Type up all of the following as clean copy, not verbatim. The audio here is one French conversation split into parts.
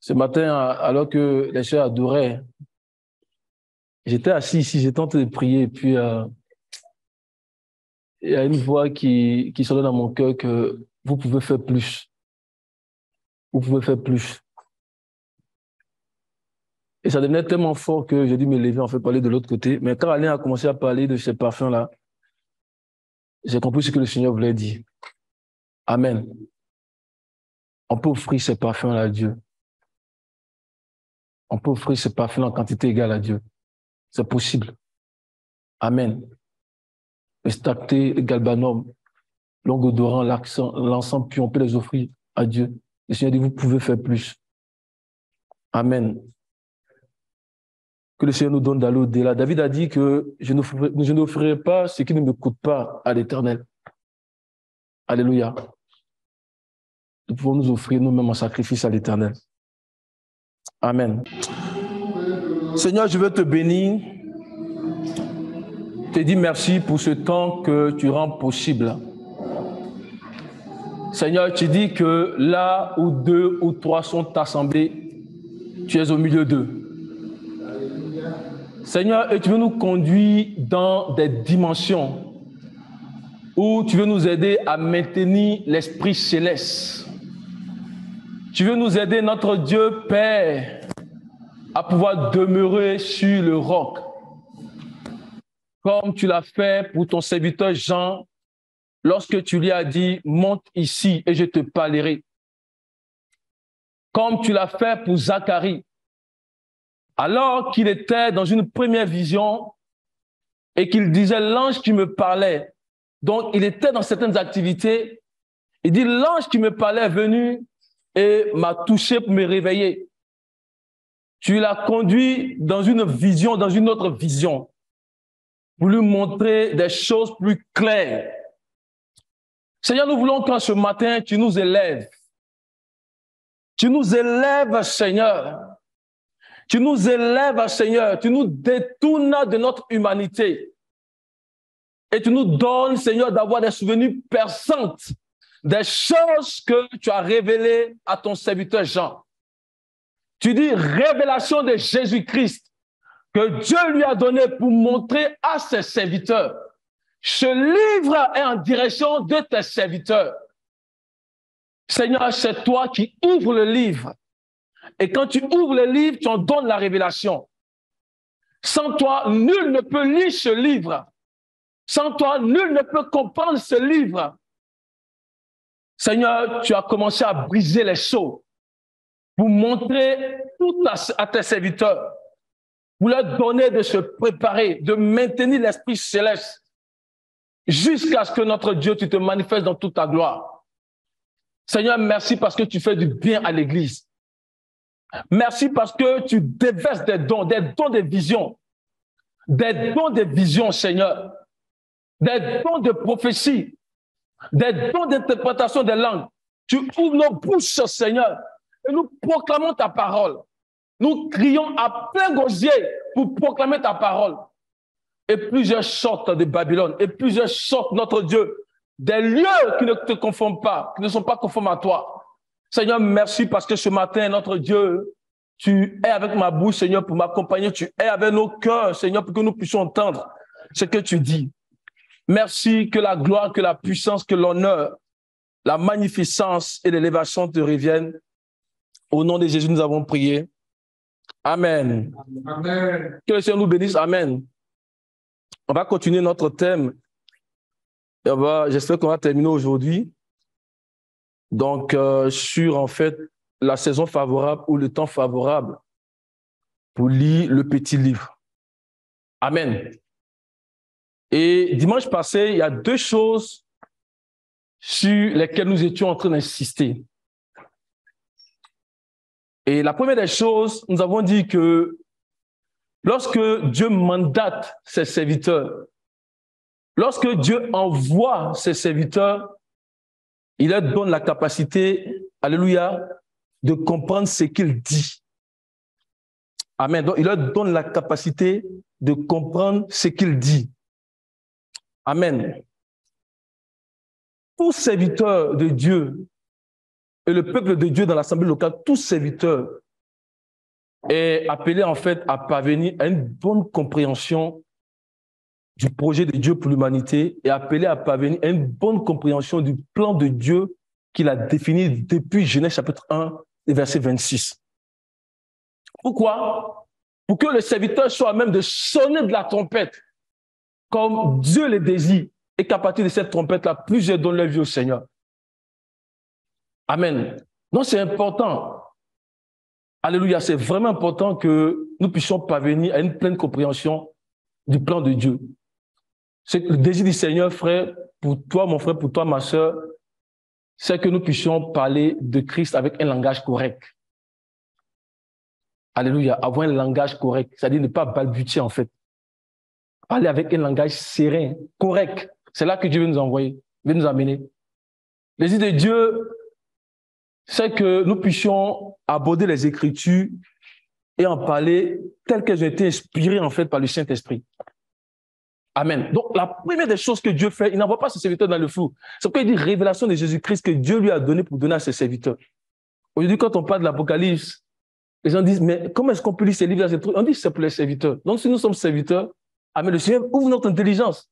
Ce matin, alors que les sœurs adoraient, j'étais assis ici, j'étais en train de prier, et puis il y a une voix qui sonne dans mon cœur que vous pouvez faire plus. Vous pouvez faire plus. Et ça devenait tellement fort que j'ai dû me lever, en fait, parler de l'autre côté. Mais quand Alain a commencé à parler de ces parfums-là, j'ai compris ce que le Seigneur voulait dire. Amen. On peut offrir ces parfums-là à Dieu. On peut offrir ces parfums en quantité égale à Dieu. C'est possible. Amen. Le stacté, le galbanum, l'ongodorant, l'encens puis on peut les offrir à Dieu. Le Seigneur dit, vous pouvez faire plus. Amen. Que le Seigneur nous donne d'aller au-delà. David a dit que je n'offrirai pas ce qui ne me coûte pas à l'Éternel. Alléluia. Nous pouvons nous offrir nous-mêmes en sacrifice à l'Éternel. Amen. Seigneur, je veux te bénir. Je te dis merci pour ce temps que tu rends possible. Seigneur, tu dis que là où 2 ou 3 sont assemblés, tu es au milieu d'eux. Seigneur, et tu veux nous conduire dans des dimensions où tu veux nous aider à maintenir l'esprit céleste. Tu veux nous aider, notre Dieu Père, à pouvoir demeurer sur le roc. Comme tu l'as fait pour ton serviteur Jean, lorsque tu lui as dit, monte ici et je te parlerai. Comme tu l'as fait pour Zacharie, alors qu'il était dans une première vision et qu'il disait, l'ange qui me parlait, donc il était dans certaines activités, il dit, l'ange qui me parlait est venu et m'a touché pour me réveiller. Tu l'as conduit dans une vision, dans une autre vision, pour lui montrer des choses plus claires. Seigneur, nous voulons qu'en ce matin, tu nous élèves. Tu nous élèves, Seigneur. Tu nous élèves, Seigneur. Tu nous détournes de notre humanité. Et tu nous donnes, Seigneur, d'avoir des souvenirs perçants des choses que tu as révélées à ton serviteur Jean. Tu dis révélation de Jésus-Christ que Dieu lui a donné pour montrer à ses serviteurs. Ce livre est en direction de tes serviteurs. Seigneur, c'est toi qui ouvres le livre. Et quand tu ouvres le livre, tu en donnes la révélation. Sans toi, nul ne peut lire ce livre. Sans toi, nul ne peut comprendre ce livre. Seigneur, tu as commencé à briser les sceaux pour montrer tout à tes serviteurs, pour leur donner de se préparer, de maintenir l'esprit céleste jusqu'à ce que notre Dieu, tu te manifestes dans toute ta gloire. Seigneur, merci parce que tu fais du bien à l'Église. Merci parce que tu déverses des dons de vision, des dons de vision, Seigneur, des dons de prophétie, des dons d'interprétation des langues. Tu ouvres nos bouches, Seigneur, et nous proclamons ta parole. Nous crions à plein gosier pour proclamer ta parole. Et plusieurs sortent de Babylone, et plusieurs sortent, notre Dieu, des lieux qui ne te conforment pas, qui ne sont pas conformes à toi. Seigneur, merci parce que ce matin, notre Dieu, tu es avec ma bouche, Seigneur, pour m'accompagner. Tu es avec nos cœurs, Seigneur, pour que nous puissions entendre ce que tu dis. Merci que la gloire, que la puissance, que l'honneur, la magnificence et l'élévation te reviennent. Au nom de Jésus, nous avons prié. Amen. Amen. Que le Seigneur nous bénisse. Amen. On va continuer notre thème. J'espère qu'on va terminer aujourd'hui. Donc, sur, en fait, la saison favorable ou le temps favorable pour lire le petit livre. Amen. Et dimanche passé, il y a 2 choses sur lesquelles nous étions en train d'insister. Et la première des choses, nous avons dit que lorsque Dieu mandate ses serviteurs, lorsque Dieu envoie ses serviteurs, il leur donne la capacité, alléluia, de comprendre ce qu'il dit. Amen. Donc, il leur donne la capacité de comprendre ce qu'il dit. Amen. Tous serviteurs de Dieu et le peuple de Dieu dans l'assemblée locale, tous serviteurs est appelé en fait à parvenir à une bonne compréhension du projet de Dieu pour l'humanité et appelé à parvenir à une bonne compréhension du plan de Dieu qu'il a défini depuis Genèse chapitre 1 et verset 26. Pourquoi? Pour que le serviteur soit à même de sonner de la trompette comme Dieu le désire et qu'à partir de cette trompette-là, plusieurs donnent leur vie au Seigneur. Amen. Donc c'est important. Alléluia, c'est vraiment important que nous puissions parvenir à une pleine compréhension du plan de Dieu. C'est le désir du Seigneur, frère, pour toi, mon frère, pour toi, ma soeur, c'est que nous puissions parler de Christ avec un langage correct. Alléluia, avoir un langage correct, c'est-à-dire ne pas balbutier en fait. Parler avec un langage serein, correct. C'est là que Dieu veut nous envoyer, veut nous amener. Le désir de Dieu, c'est que nous puissions aborder les Écritures et en parler telles qu'elles ont été inspirées en fait par le Saint-Esprit. Amen. Donc, la première des choses que Dieu fait, il n'envoie pas ses serviteurs dans le flou. C'est pourquoi il dit révélation de Jésus-Christ que Dieu lui a donné pour donner à ses serviteurs. Aujourd'hui, quand on parle de l'Apocalypse, les gens disent, mais comment est-ce qu'on peut lire ces livres-là? On dit que c'est pour les serviteurs. Donc, si nous sommes serviteurs, amen, le Seigneur ouvre notre intelligence.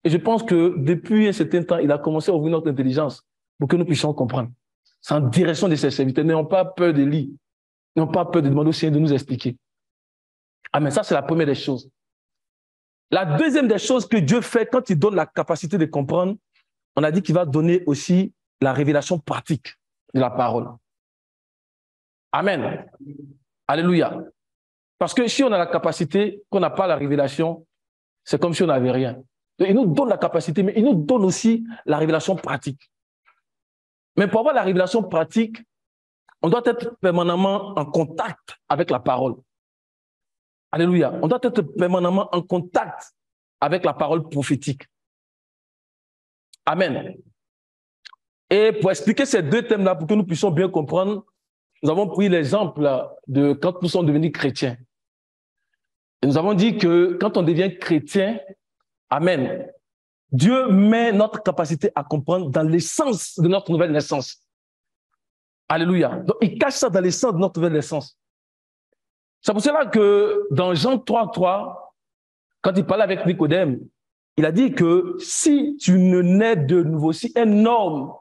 Et je pense que depuis un certain temps, il a commencé à ouvrir notre intelligence pour que nous puissions comprendre. C'est en direction de ses serviteurs. N'ayons pas peur de lire. N'ayons pas peur de demander au Seigneur de nous expliquer. Amen. Ça, c'est la première des choses. La deuxième des choses que Dieu fait quand il donne la capacité de comprendre, on a dit qu'il va donner aussi la révélation pratique de la parole. Amen. Alléluia. Parce que si on a la capacité, qu'on n'a pas la révélation, c'est comme si on n'avait rien. Donc, il nous donne la capacité, mais il nous donne aussi la révélation pratique. Mais pour avoir la révélation pratique, on doit être permanemment en contact avec la parole. Alléluia. On doit être permanemment en contact avec la parole prophétique. Amen. Et pour expliquer ces deux thèmes-là, pour que nous puissions bien comprendre, nous avons pris l'exemple de quand nous sommes devenus chrétiens. Et nous avons dit que quand on devient chrétien, amen, Dieu met notre capacité à comprendre dans l'essence de notre nouvelle naissance. Alléluia. Donc, il cache ça dans l'essence de notre nouvelle naissance. C'est pour cela que dans Jean 3,3, quand il parlait avec Nicodème, il a dit que si tu ne nais de nouveau, si un homme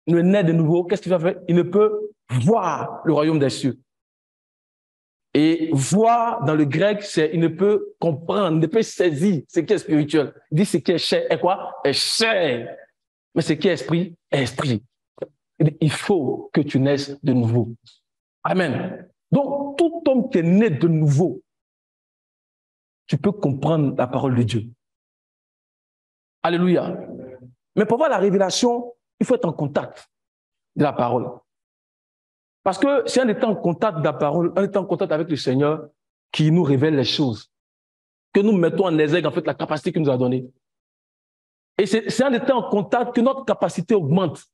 ne naît de nouveau, qu'est-ce qu'il va faire? Il ne peut voir le royaume des cieux. Et voir, dans le grec, c'est il ne peut comprendre, il ne peut saisir ce qui est spirituel. Il dit ce qui est chair est quoi? Est chair. Mais ce qui est esprit est esprit. Il faut que tu naisses de nouveau. Amen. Donc, tout homme qui est né de nouveau, tu peux comprendre la parole de Dieu. Alléluia. Mais pour voir la révélation, il faut être en contact de la parole. Parce que si on est en contact de la parole, on est en contact avec le Seigneur qui nous révèle les choses, que nous mettons en exergue en fait la capacité qu'il nous a donnée. Et c'est en étant en contact que notre capacité augmente.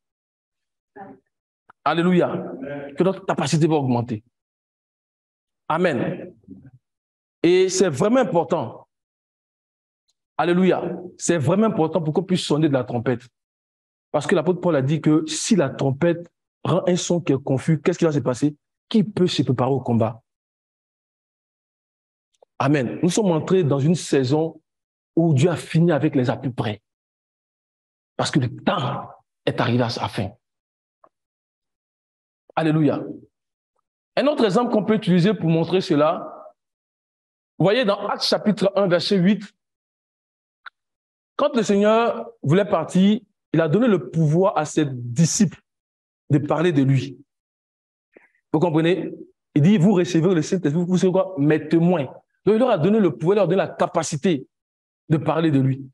Alléluia. Que notre capacité va augmenter. Amen. Et c'est vraiment important. Alléluia. C'est vraiment important pour qu'on puisse sonner de la trompette. Parce que l'apôtre Paul a dit que si la trompette rend un son qui est confus, qu'est-ce qui va se passer? Qui peut se préparer au combat? Amen. Nous sommes entrés dans une saison où Dieu a fini avec les à peu près. Parce que le temps est arrivé à sa fin. Alléluia. Un autre exemple qu'on peut utiliser pour montrer cela, vous voyez dans Actes chapitre 1, verset 8, quand le Seigneur voulait partir, il a donné le pouvoir à ses disciples de parler de lui. Vous comprenez? Il dit, vous recevez le Saint-Esprit, vous serez quoi? Mes témoins. Donc il leur a donné le pouvoir, il leur a donné la capacité de parler de lui.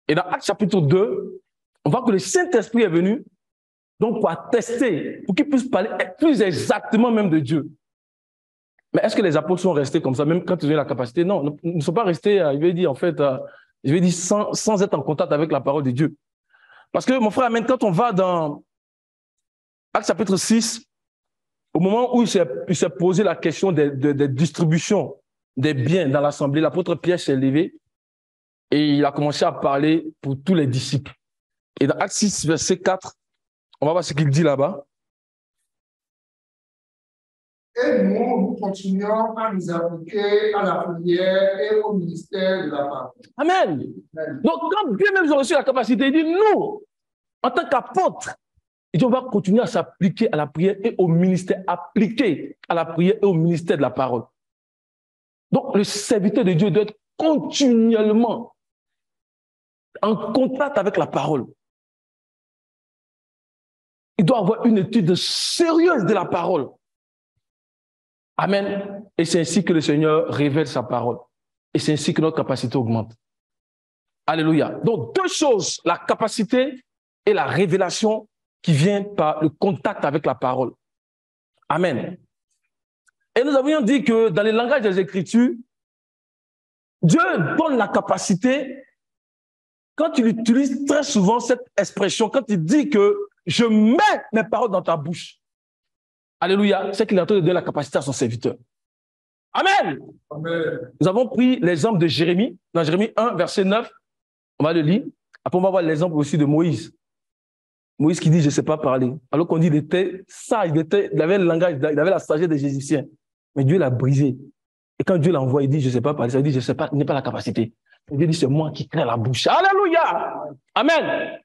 Et dans Actes chapitre 2, on voit que le Saint-Esprit est venu donc pour attester, pour qu'ils puissent parler plus exactement même de Dieu. Mais est-ce que les apôtres sont restés comme ça, même quand ils ont eu la capacité? Non, ils ne sont pas restés, je vais dire, en fait, je vais dire, sans être en contact avec la parole de Dieu. Parce que, mon frère, même quand on va dans Actes chapitre 6, au moment où il s'est posé la question des distributions des biens dans l'assemblée, l'apôtre Pierre s'est levé et il a commencé à parler pour tous les disciples. Et dans Actes 6, verset 4, on va voir ce qu'il dit là-bas. Et Et nous continuons à nous appliquer à la prière et au ministère de la parole. Amen. Donc, quand Dieu même a reçu la capacité, il dit, nous, en tant qu'apôtres, on va continuer à s'appliquer à la prière et au ministère, appliquer à la prière et au ministère de la parole. Donc, le serviteur de Dieu doit être continuellement en contact avec la parole. Il doit avoir une étude sérieuse de la parole. Amen. Et c'est ainsi que le Seigneur révèle sa parole. Et c'est ainsi que notre capacité augmente. Alléluia. Donc, deux choses, la capacité et la révélation qui vient par le contact avec la parole. Amen. Et nous avions dit que dans les langages des Écritures, Dieu donne la capacité, quand il utilise très souvent cette expression, quand il dit que je mets mes paroles dans ta bouche. Alléluia, c'est qu'il est en train de donner la capacité à son serviteur. Amen. Amen. Nous avons pris l'exemple de Jérémie, dans Jérémie 1, verset 9, on va le lire. Après, on va voir l'exemple aussi de Moïse. Moïse qui dit, je ne sais pas parler. Alors qu'on dit, il était sage, il avait le langage, il avait la sagesse des Égyptiens. Mais Dieu l'a brisé. Et quand Dieu l'envoie, il dit, je ne sais pas parler. Ça veut dire, je ne sais pas, il n'a pas la capacité. Et Dieu dit, c'est moi qui crée la bouche. Alléluia. Amen.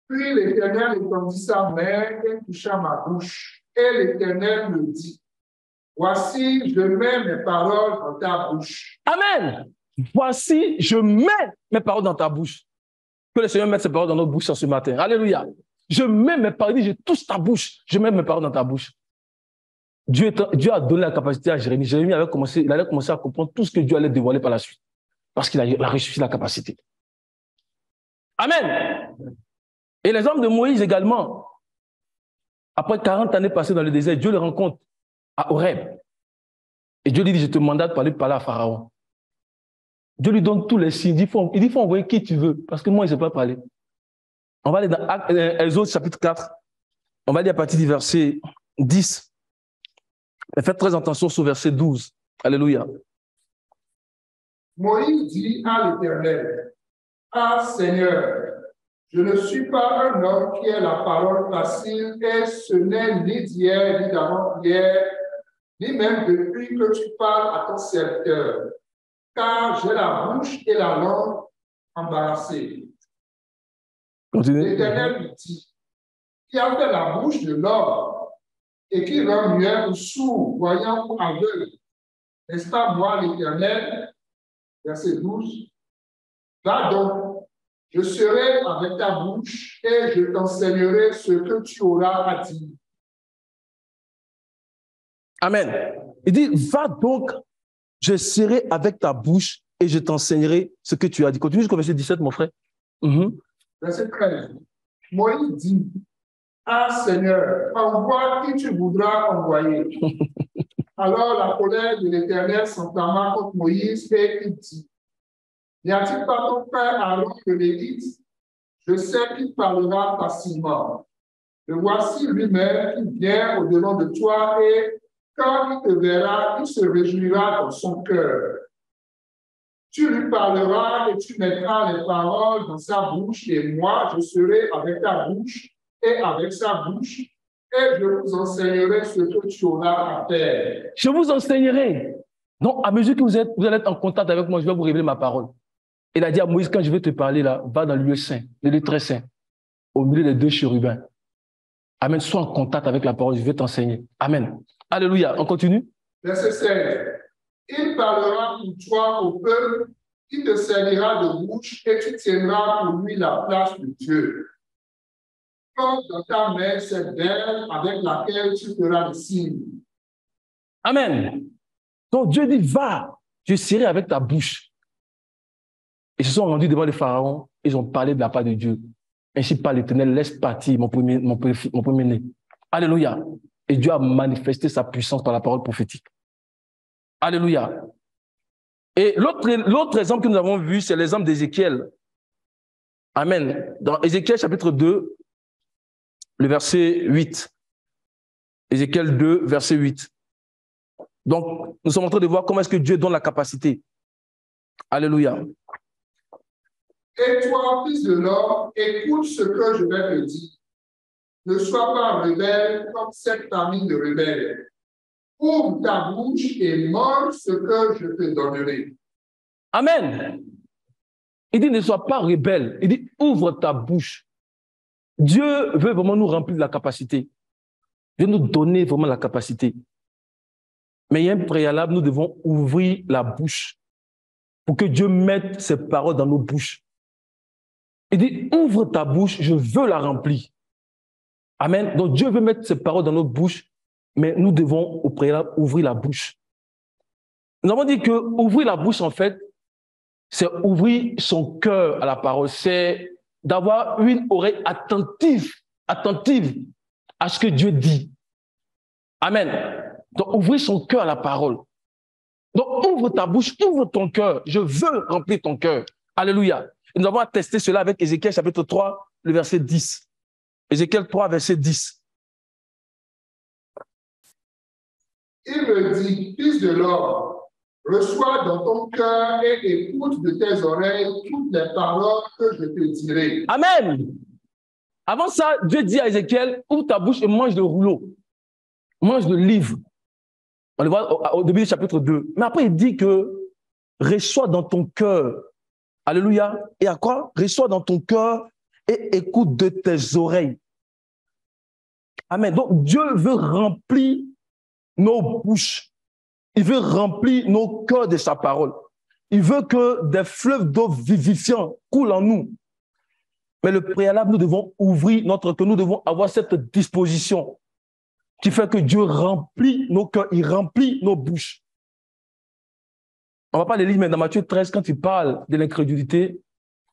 Puis l'Éternel étendit sa main et toucha ma bouche. Et l'Éternel me dit, voici, je mets mes paroles dans ta bouche. Amen. Voici, je mets mes paroles dans ta bouche. Que le Seigneur mette ses paroles dans notre bouche ce matin. Alléluia. Je mets mes paroles, je touche ta bouche. Je mets mes paroles dans ta bouche. Dieu a donné la capacité à Jérémie. Jérémie allait commencer à comprendre tout ce que Dieu allait dévoiler par la suite. Parce qu'il a reçu la capacité. Amen. Et l'exemple de Moïse également. Après 40 années passées dans le désert, Dieu le rencontre à Horeb. Et Dieu lui dit, je te mandate pour parler à Pharaon. Dieu lui donne tous les signes. Il dit, faut envoyer qui tu veux, parce que moi, je ne sais pas parler. On va aller dans Exode chapitre 4. On va aller à partir du verset 10. Mais faites très attention sur verset 12. Alléluia. Moïse dit à l'Éternel, ah Seigneur, je ne suis pas un homme qui a la parole facile, et ce n'est ni d'hier, ni d'avant-hier, ni même depuis que tu parles à ton serviteur, car j'ai la bouche et la langue embarrassées. L'Éternel lui dit, qui a fait la bouche de l'homme et qui rend muet ou sourd, voyant ou aveugle? N'est-ce pas moi l'Éternel? Verset 12. Va donc, je serai avec ta bouche et je t'enseignerai ce que tu auras à dire. Amen. Il dit, va donc, je serai avec ta bouche et je t'enseignerai ce que tu as dit. Continue jusqu'au verset 17, mon frère. Verset 13. Moïse dit, ah Seigneur, envoie qui tu voudras envoyer. Alors la colère de l'Éternel s'enflamma contre Moïse et il dit, n'y a-t-il pas ton frère Aaron le Lévite? Je sais qu'il parlera facilement. Le voici lui-même qui vient au-devant de toi et quand il te verra, il se réjouira dans son cœur. Tu lui parleras et tu mettras les paroles dans sa bouche et moi, je serai avec ta bouche et avec sa bouche et je vous enseignerai ce que tu auras à faire. Je vous enseignerai. Donc, à mesure que vous allez être en contact avec moi, je vais vous révéler ma parole. Il a dit à Moïse, quand je vais te parler là, va dans le lieu saint, le lieu très saint, au milieu des deux chérubins. Amen. Sois en contact avec la parole, je vais t'enseigner. Amen. Alléluia. On continue. Verset 16. Il parlera pour toi au peuple, il te servira de bouche et tu tiendras pour lui la place de Dieu. Porte dans ta main cette verge avec laquelle tu feras le signe. Amen. Donc Dieu dit, va, je serai avec ta bouche. Ils se sont rendus devant le Pharaon, ils ont parlé de la part de Dieu. Ainsi par l'Éternel, laisse partir mon premier-né. Alléluia. Et Dieu a manifesté sa puissance par la parole prophétique. Alléluia. Et l'autre exemple que nous avons vu, c'est l'exemple d'Ézéchiel. Amen. Dans Ézéchiel chapitre 2, le verset 8. Ézéchiel 2, verset 8. Donc, nous sommes en train de voir comment est-ce que Dieu donne la capacité. Alléluia. Et toi, fils de l'homme, écoute ce que je vais te dire. Ne sois pas rebelle comme cette famille de rebelles. ouvre ta bouche et mange ce que je te donnerai. Amen. Il dit, ne sois pas rebelle. Il dit, ouvre ta bouche. Dieu veut vraiment nous remplir de la capacité. Dieu veut nous donner vraiment la capacité. Mais il y a un préalable, nous devons ouvrir la bouche pour que Dieu mette ses paroles dans nos bouches. Il dit, ouvre ta bouche, je veux la remplir. Amen. Donc Dieu veut mettre ses paroles dans notre bouche, mais nous devons au préalable ouvrir la bouche. Nous avons dit que ouvrir la bouche, en fait, c'est ouvrir son cœur à la parole. C'est d'avoir une oreille attentive à ce que Dieu dit. Amen. Donc ouvrir son cœur à la parole. Donc ouvre ta bouche, ouvre ton cœur. Je veux remplir ton cœur. Alléluia. Et nous avons attesté cela avec Ézéchiel chapitre 3, le verset 10. Ézéchiel 3, verset 10. Il me dit, fils de l'homme, reçois dans ton cœur et écoute de tes oreilles toutes les paroles que je te dirai. Amen. Avant ça, Dieu dit à Ézéchiel, ouvre ta bouche et mange le rouleau. Mange le livre. On le voit au début du chapitre 2. Mais après, il dit que reçois dans ton cœur. Alléluia. Et à quoi? Reçois dans ton cœur et écoute de tes oreilles. Amen. Donc, Dieu veut remplir nos bouches. Il veut remplir nos cœurs de sa parole. Il veut que des fleuves d'eau vivifiants coulent en nous. Mais le préalable, nous devons ouvrir notre cœur. Nous devons avoir cette disposition qui fait que Dieu remplit nos cœurs, il remplit nos bouches. On ne va pas les lire, mais dans Matthieu 13, quand il parle de l'incrédulité,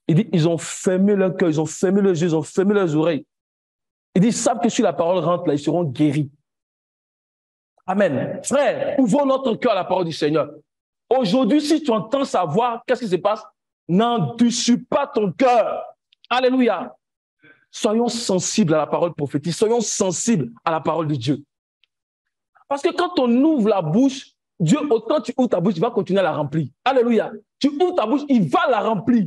il dit, ils ont fermé leur cœur, ils ont fermé leurs yeux, ils ont fermé leurs oreilles. Il dit, ils savent que si la parole rentre là, ils seront guéris. Amen. Frère, ouvrons notre cœur à la parole du Seigneur. Aujourd'hui, si tu entends sa voix, qu'est-ce qui se passe? N'endurcis pas ton cœur. Alléluia. Soyons sensibles à la parole prophétique, soyons sensibles à la parole de Dieu. Parce que quand on ouvre la bouche, Dieu, autant tu ouvres ta bouche, il va continuer à la remplir. Alléluia. Tu ouvres ta bouche, il va la remplir.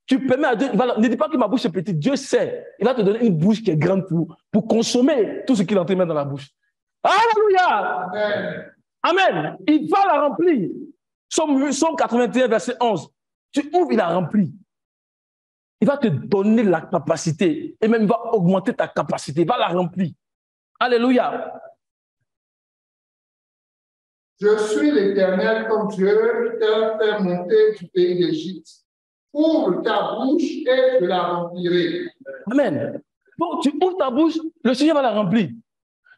Tu permets à Dieu, ne dis pas que ma bouche est petite, Dieu sait. Il va te donner une bouche qui est grande pour consommer tout ce qu'il est en train de mettre dans la bouche. Alléluia. Amen. Amen. Il va la remplir. Psaume 81, verset 11. Tu ouvres, il la remplit. Il va te donner la capacité et même il va augmenter ta capacité, il va la remplir. Alléluia. Je suis l'Éternel ton Dieu qui t'a fait monter du pays d'Égypte. Ouvre ta bouche et je la remplirai. Amen. Bon, tu ouvres ta bouche, le Seigneur va la remplir.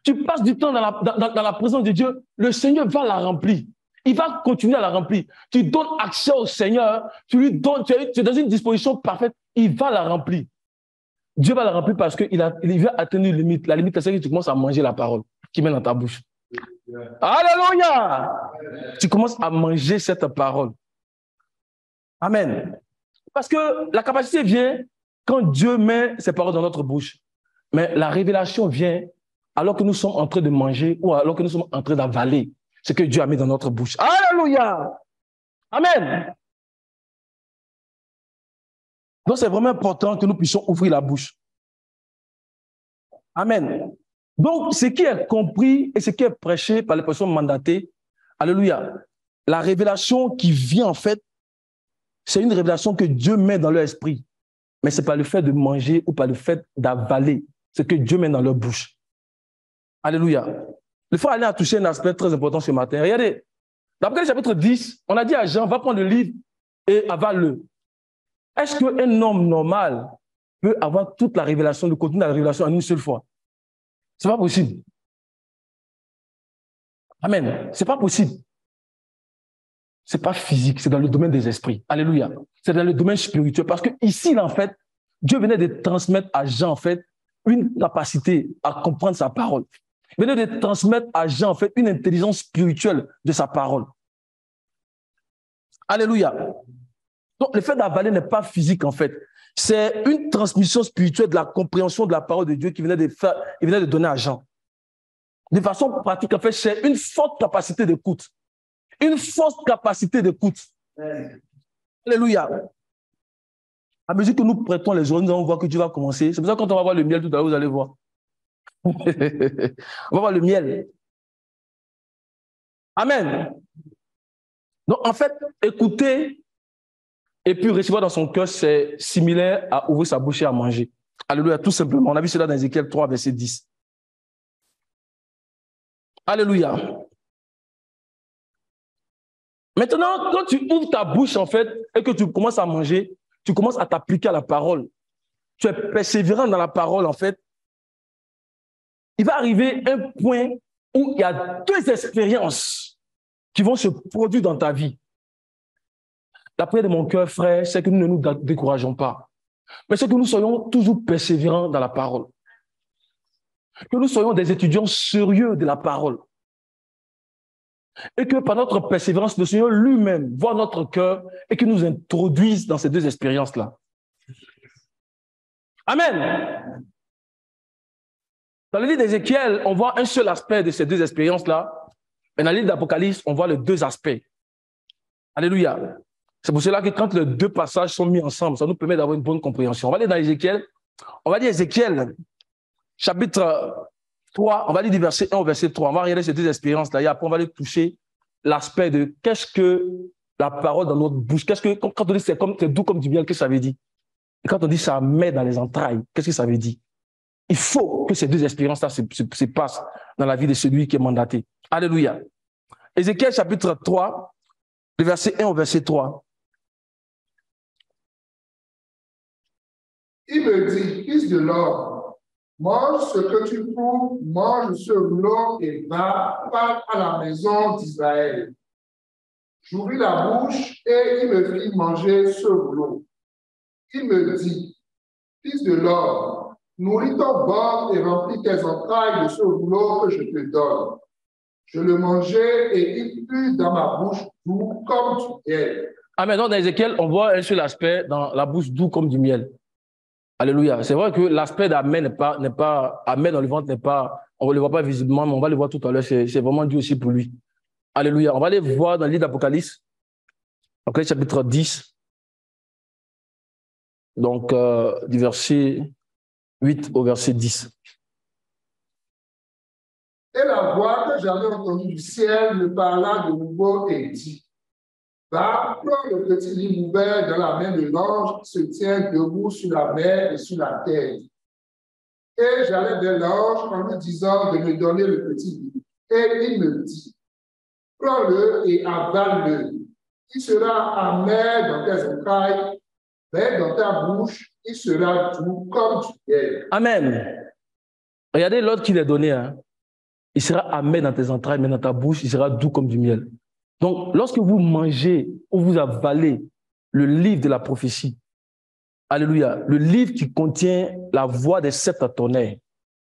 Tu passes du temps dans la présence de Dieu, le Seigneur va la remplir. Il va continuer à la remplir. Tu donnes accès au Seigneur, tu lui donnes, tu es dans une disposition parfaite, il va la remplir. Dieu va la remplir parce qu'il va atteindre une limite. La limite, c'est que tu commences à manger la parole qui met dans ta bouche. Alléluia! Tu commences à manger cette parole. Amen. Parce que la capacité vient quand Dieu met ses paroles dans notre bouche. Mais la révélation vient alors que nous sommes en train de manger ou alors que nous sommes en train d'avaler ce que Dieu a mis dans notre bouche. Alléluia! Amen. Donc, c'est vraiment important que nous puissions ouvrir la bouche. Amen. Donc, ce qui est compris et ce qui est prêché par les personnes mandatées, alléluia, la révélation qui vient en fait, c'est une révélation que Dieu met dans leur esprit. Mais ce n'est pas le fait de manger ou pas le fait d'avaler ce que Dieu met dans leur bouche. Alléluia. Il faut aller à toucher un aspect très important ce matin. Regardez, d'après le chapitre 10, on a dit à Jean, va prendre le livre et avale-le. Est-ce qu'un homme normal peut avoir toute la révélation, le contenu de la révélation en une seule fois? Ce n'est pas possible. Amen. Ce n'est pas possible. Ce n'est pas physique, c'est dans le domaine des esprits. Alléluia. C'est dans le domaine spirituel. Parce que ici, en fait, Dieu venait de transmettre à Jean, en fait, une capacité à comprendre sa parole. Il venait de transmettre à Jean, en fait, une intelligence spirituelle de sa parole. Alléluia. Donc, le fait d'avaler n'est pas physique, en fait. C'est une transmission spirituelle de la compréhension de la parole de Dieu qu'il venait de donner à Jean. De façon pratique, en fait, c'est une forte capacité d'écoute. Une forte capacité d'écoute. Alléluia. À mesure que nous prêtons les oreilles, nous allons voir que Dieu va commencer. C'est pour ça que quand on va voir le miel tout à l'heure, vous allez voir. On va voir le miel. Amen. Donc, en fait, écouter et puis recevoir dans son cœur, c'est similaire à ouvrir sa bouche et à manger. Alléluia, tout simplement. On a vu cela dans Ézéchiel 3, verset 10. Alléluia. Maintenant, quand tu ouvres ta bouche, en fait, et que tu commences à manger, tu commences à t'appliquer à la parole. Tu es persévérant dans la parole, en fait. Il va arriver un point où il y a deux expériences qui vont se produire dans ta vie. La prière de mon cœur, frère, c'est que nous ne nous décourageons pas. Mais c'est que nous soyons toujours persévérants dans la parole. Que nous soyons des étudiants sérieux de la parole. Et que par notre persévérance, le Seigneur lui-même voit notre cœur et qu'il nous introduise dans ces deux expériences-là. Amen. Dans le livre d'Ézéchiel, on voit un seul aspect de ces deux expériences-là. Mais dans le livre d'Apocalypse, on voit les deux aspects. Alléluia. C'est pour cela que quand les deux passages sont mis ensemble, ça nous permet d'avoir une bonne compréhension. On va aller dans Ézéchiel. On va lire Ézéchiel, chapitre 3. On va lire du verset 1 au verset 3. On va regarder ces deux expériences-là. Et après, on va aller toucher l'aspect de qu'est-ce que la parole dans notre bouche. Qu'est-ce que, quand on dit c'est doux comme du miel, qu'est-ce que ça veut dire? Et quand on dit ça met dans les entrailles, qu'est-ce que ça veut dire? Il faut que ces deux expériences-là se passent dans la vie de celui qui est mandaté. Alléluia. Ézéchiel chapitre 3, le verset 1 au verset 3. Il me dit, fils de l'homme, mange ce que tu trouves, mange ce rouleau et va, parle à la maison d'Israël. J'ouvris la bouche et il me fit manger ce rouleau. Il me dit, fils de l'homme, nourris ton ventre et remplis tes entrailles de ce rouleau que je te donne. Je le mangeai et il fut dans ma bouche doux comme du miel. Amen. Dans Ézéchiel, on voit un seul aspect dans la bouche doux comme du miel. Alléluia. C'est vrai que l'aspect d'Amen n'est pas, Amen dans le ventre n'est pas, on ne le voit pas visiblement, mais on va le voir tout à l'heure. C'est vraiment Dieu aussi pour lui. Alléluia. On va aller voir dans le livre d'Apocalypse, Apocalypse chapitre 10. Donc, du verset 8 au verset 10. Et la voix que j'avais entendue du ciel me parla de nouveau et dit, va, prends le petit livre ouvert dans la main de l'ange qui se tient debout sur la mer et sur la terre. Et j'allais vers l'ange en lui disant de me donner le petit livre. Et il me dit, prends-le et avale-le. Il sera amer dans tes entrailles, mais dans ta bouche, il sera doux comme du miel. Amen. Regardez l'ordre qu'il est donné. Hein. Il sera amer dans tes entrailles, mais dans ta bouche, il sera doux comme du miel. Donc, lorsque vous mangez ou vous avalez le livre de la prophétie, alléluia, le livre qui contient la voix des sept tonnerres,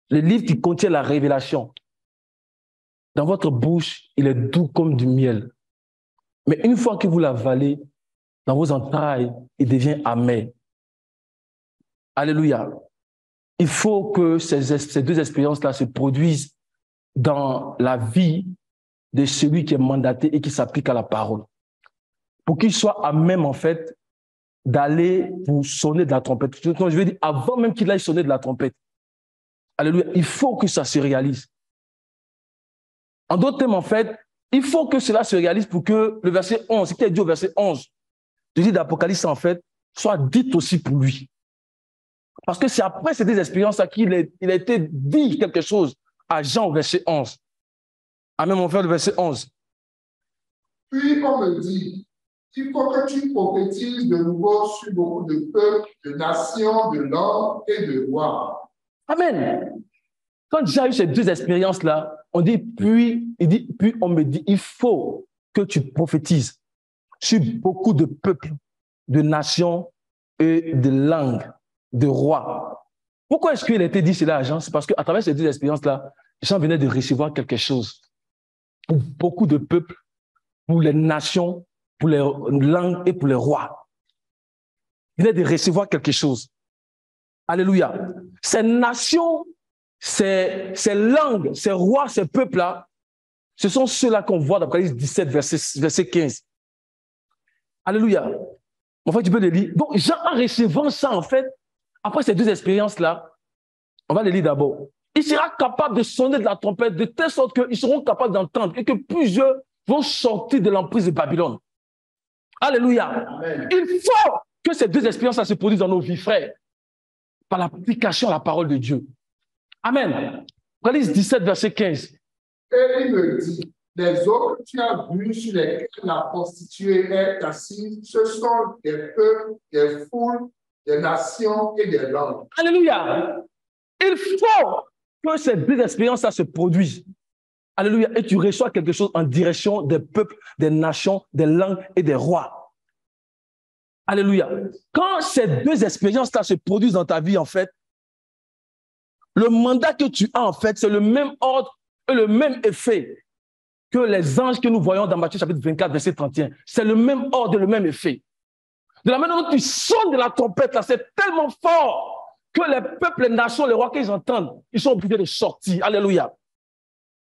le livre qui contient la révélation, dans votre bouche, il est doux comme du miel. Mais une fois que vous l'avalez, dans vos entrailles, il devient amer. Alléluia. Il faut que ces deux expériences-là se produisent dans la vie de celui qui est mandaté et qui s'applique à la parole. Pour qu'il soit à même, en fait, d'aller pour sonner de la trompette. Je veux dire, avant même qu'il aille sonner de la trompette. Alléluia. Il faut que ça se réalise. En d'autres termes, en fait, il faut que cela se réalise pour que le verset 11, ce qui est dit au verset 11, du livre d'Apocalypse, en fait, soit dit aussi pour lui. Parce que c'est après ces deux expériences-là qu'il a été dit quelque chose à Jean au verset 11. Amen, mon frère, le verset 11. Puis on me dit, il faut que tu prophétises de nouveau sur beaucoup de peuples, de nations, de langues et de rois. Amen. Quand j'ai eu ces deux expériences-là, on dit, puis on me dit, il faut que tu prophétises sur beaucoup de peuples, de nations et de langues, de rois. Pourquoi est-ce qu'il a été dit cela à Jean? C'est parce qu'à travers ces deux expériences-là, Jean venait de recevoir quelque chose. Pour beaucoup de peuples, pour les nations, pour les langues et pour les rois. Il venait de recevoir quelque chose. Alléluia. Ces nations, ces langues, ces rois, ces peuples-là, ce sont ceux-là qu'on voit dans Apocalypse 17, verset 15. Alléluia. En fait, tu peux le lire. Donc, Jean, en recevant ça, en fait, après ces deux expériences-là, on va les lire d'abord. Il sera capable de sonner de la trompette de telle sorte qu'ils seront capables d'entendre et que plusieurs vont sortir de l'emprise de Babylone. Alléluia. Amen. Il faut que ces deux expériences se produisent dans nos vies, frères, par l'application à la parole de Dieu. Amen. Apocalypse 17, verset 15. Et il me dit, les eaux que tu as vues sur lesquelles la prostituée est assise, ce sont des peuples, des foules, des nations et des langues. Alléluia. Il faut que ces deux expériences se produisent. Alléluia. Et tu reçois quelque chose en direction des peuples, des nations, des langues et des rois. Alléluia. Quand ces deux expériences-là se produisent dans ta vie, en fait, le mandat que tu as, en fait, c'est le même ordre et le même effet que les anges que nous voyons dans Matthieu chapitre 24, verset 31. C'est le même ordre et le même effet. De la manière dont tu sonnes de la trompette, là, c'est tellement fort que les peuples, les nations, les rois qu'ils entendent, ils sont obligés de sortir. Alléluia.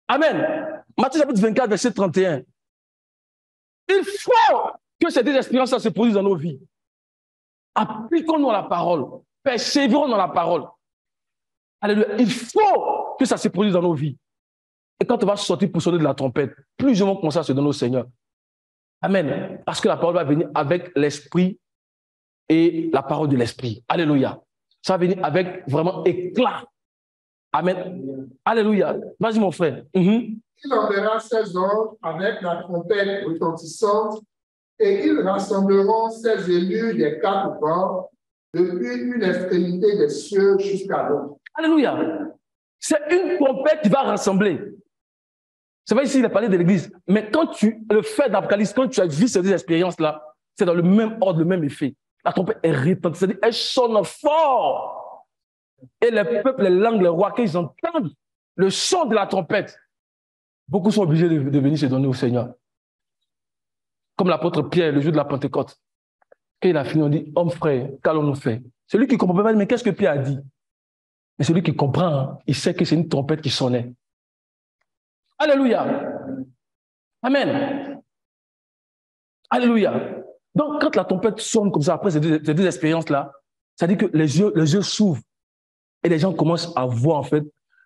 Amen. Matthieu chapitre 24, verset 31. Il faut que ces deux expériences se produisent dans nos vies. Appliquons-nous à la parole. Persévérons dans la parole. Alléluia. Il faut que ça se produise dans nos vies. Et quand on va sortir pour sonner de la trompette, plus vont commencer à se donner au Seigneur. Amen. Parce que la parole va venir avec l'esprit et la parole de l'esprit. Alléluia. Ça va venir avec vraiment éclat. Amen. Alléluia. Vas-y, mon frère. Il enverra ses anges avec la trompette retentissante et ils rassembleront ses élus des quatre vents depuis une extrémité des cieux jusqu'à l'autre. Alléluia. C'est une trompette qui va rassembler. C'est vrai ici, il a parlé de l'église. Mais quand tu le fais d'Apocalypse, quand tu as vu ces deux expériences-là, c'est dans le même ordre, le même effet. La trompette est retentissante, c'est-à-dire elle sonne fort. Et les peuples, les langues, les rois, quand ils entendent le son de la trompette, beaucoup sont obligés de venir se donner au Seigneur. Comme l'apôtre Pierre, le jour de la Pentecôte. Quand il a fini, on dit, homme frère, qu'allons-nous faire? Celui qui ne comprend pas, mais qu'est-ce que Pierre a dit? Mais celui qui comprend, hein, il sait que c'est une trompette qui sonnait. Alléluia. Amen. Alléluia. Donc, quand la trompette sonne comme ça, après ces deux expériences-là, ça dit que les yeux s'ouvrent et les gens commencent à voir, en fait,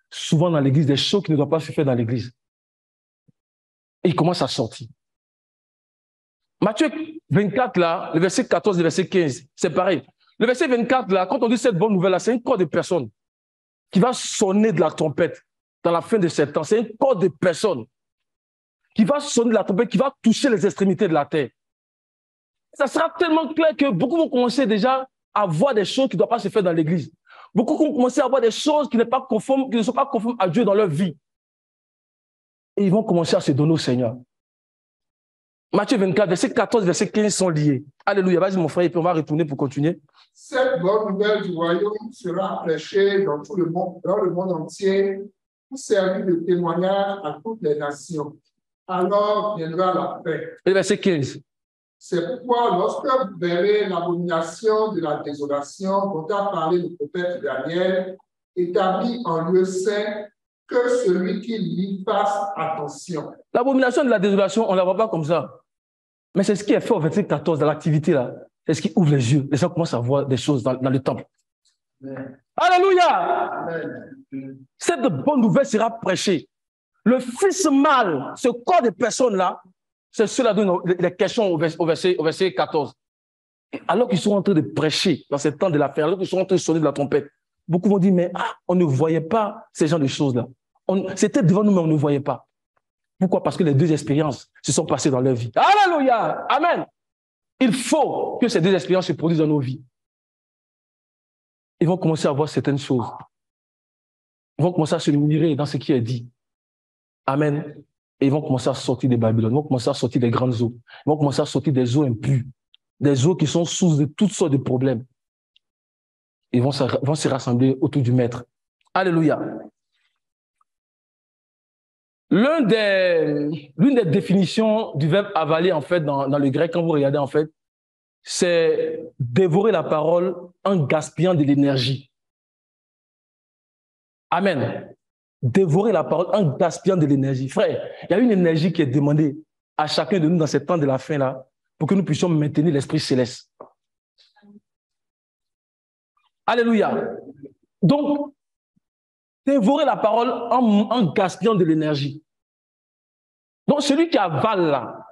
souvent dans l'église, des choses qui ne doivent pas se faire dans l'église. Et ils commencent à sortir. Matthieu 24, là, le verset 14 et le verset 15, c'est pareil. Le verset 24, là, quand on dit cette bonne nouvelle-là, c'est un corps de personnes qui va sonner de la trompette dans la fin de ces temps. C'est un corps de personnes qui va sonner de la trompette, qui va toucher les extrémités de la terre. Ça sera tellement clair que beaucoup vont commencer déjà à voir des choses qui ne doivent pas se faire dans l'église. Beaucoup vont commencer à voir des choses qui ne sont pas conformes à Dieu dans leur vie. Et ils vont commencer à se donner au Seigneur. Matthieu 24, verset 14, verset 15 sont liés. Alléluia. Vas-y, mon frère, et puis on va retourner pour continuer. Cette bonne nouvelle du royaume sera prêchée dans tout le monde, dans le monde entier, pour servir de témoignage à toutes les nations. Alors viendra la paix. Et verset 15. C'est pourquoi, lorsque vous verrez l'abomination de la désolation dont a parlé le prophète Daniel, établie en lieu saint, que celui qui lit fasse attention. L'abomination de la désolation, on ne la voit pas comme ça. Mais c'est ce qui est fait au verset 14, dans l'activité là. C'est ce qui ouvre les yeux. Les gens commencent à voir des choses dans le temple. Amen. Alléluia. Amen. Cette bonne nouvelle sera prêchée. Le fils mâle, ce corps de personnes-là, c'est cela dont les questions au verset 14. Et alors qu'ils sont en train de prêcher dans ce temps de la fin, alors qu'ils sont en train de sonner de la trompette, beaucoup vont dire, mais on ne voyait pas ces genres de choses-là. C'était devant nous, mais on ne voyait pas. Pourquoi? Parce que les deux expériences se sont passées dans leur vie. Alléluia! Amen! Il faut que ces deux expériences se produisent dans nos vies. Ils vont commencer à voir certaines choses. Ils vont commencer à se mirer dans ce qui est dit. Amen. Et ils vont commencer à sortir des Babylone. Ils vont commencer à sortir des grandes eaux. Ils vont commencer à sortir des eaux impures. Des eaux qui sont sources de toutes sortes de problèmes. Ils vont se rassembler autour du Maître. Alléluia. L'une des définitions du verbe avaler, en fait, dans le grec, quand vous regardez, en fait, c'est dévorer la parole en gaspillant de l'énergie. Amen. Dévorer la parole en gaspillant de l'énergie. Frère, il y a une énergie qui est demandée à chacun de nous dans ce temps de la fin-là pour que nous puissions maintenir l'Esprit céleste. Alléluia. Donc, dévorer la parole en gaspillant de l'énergie. Donc, celui qui avale là,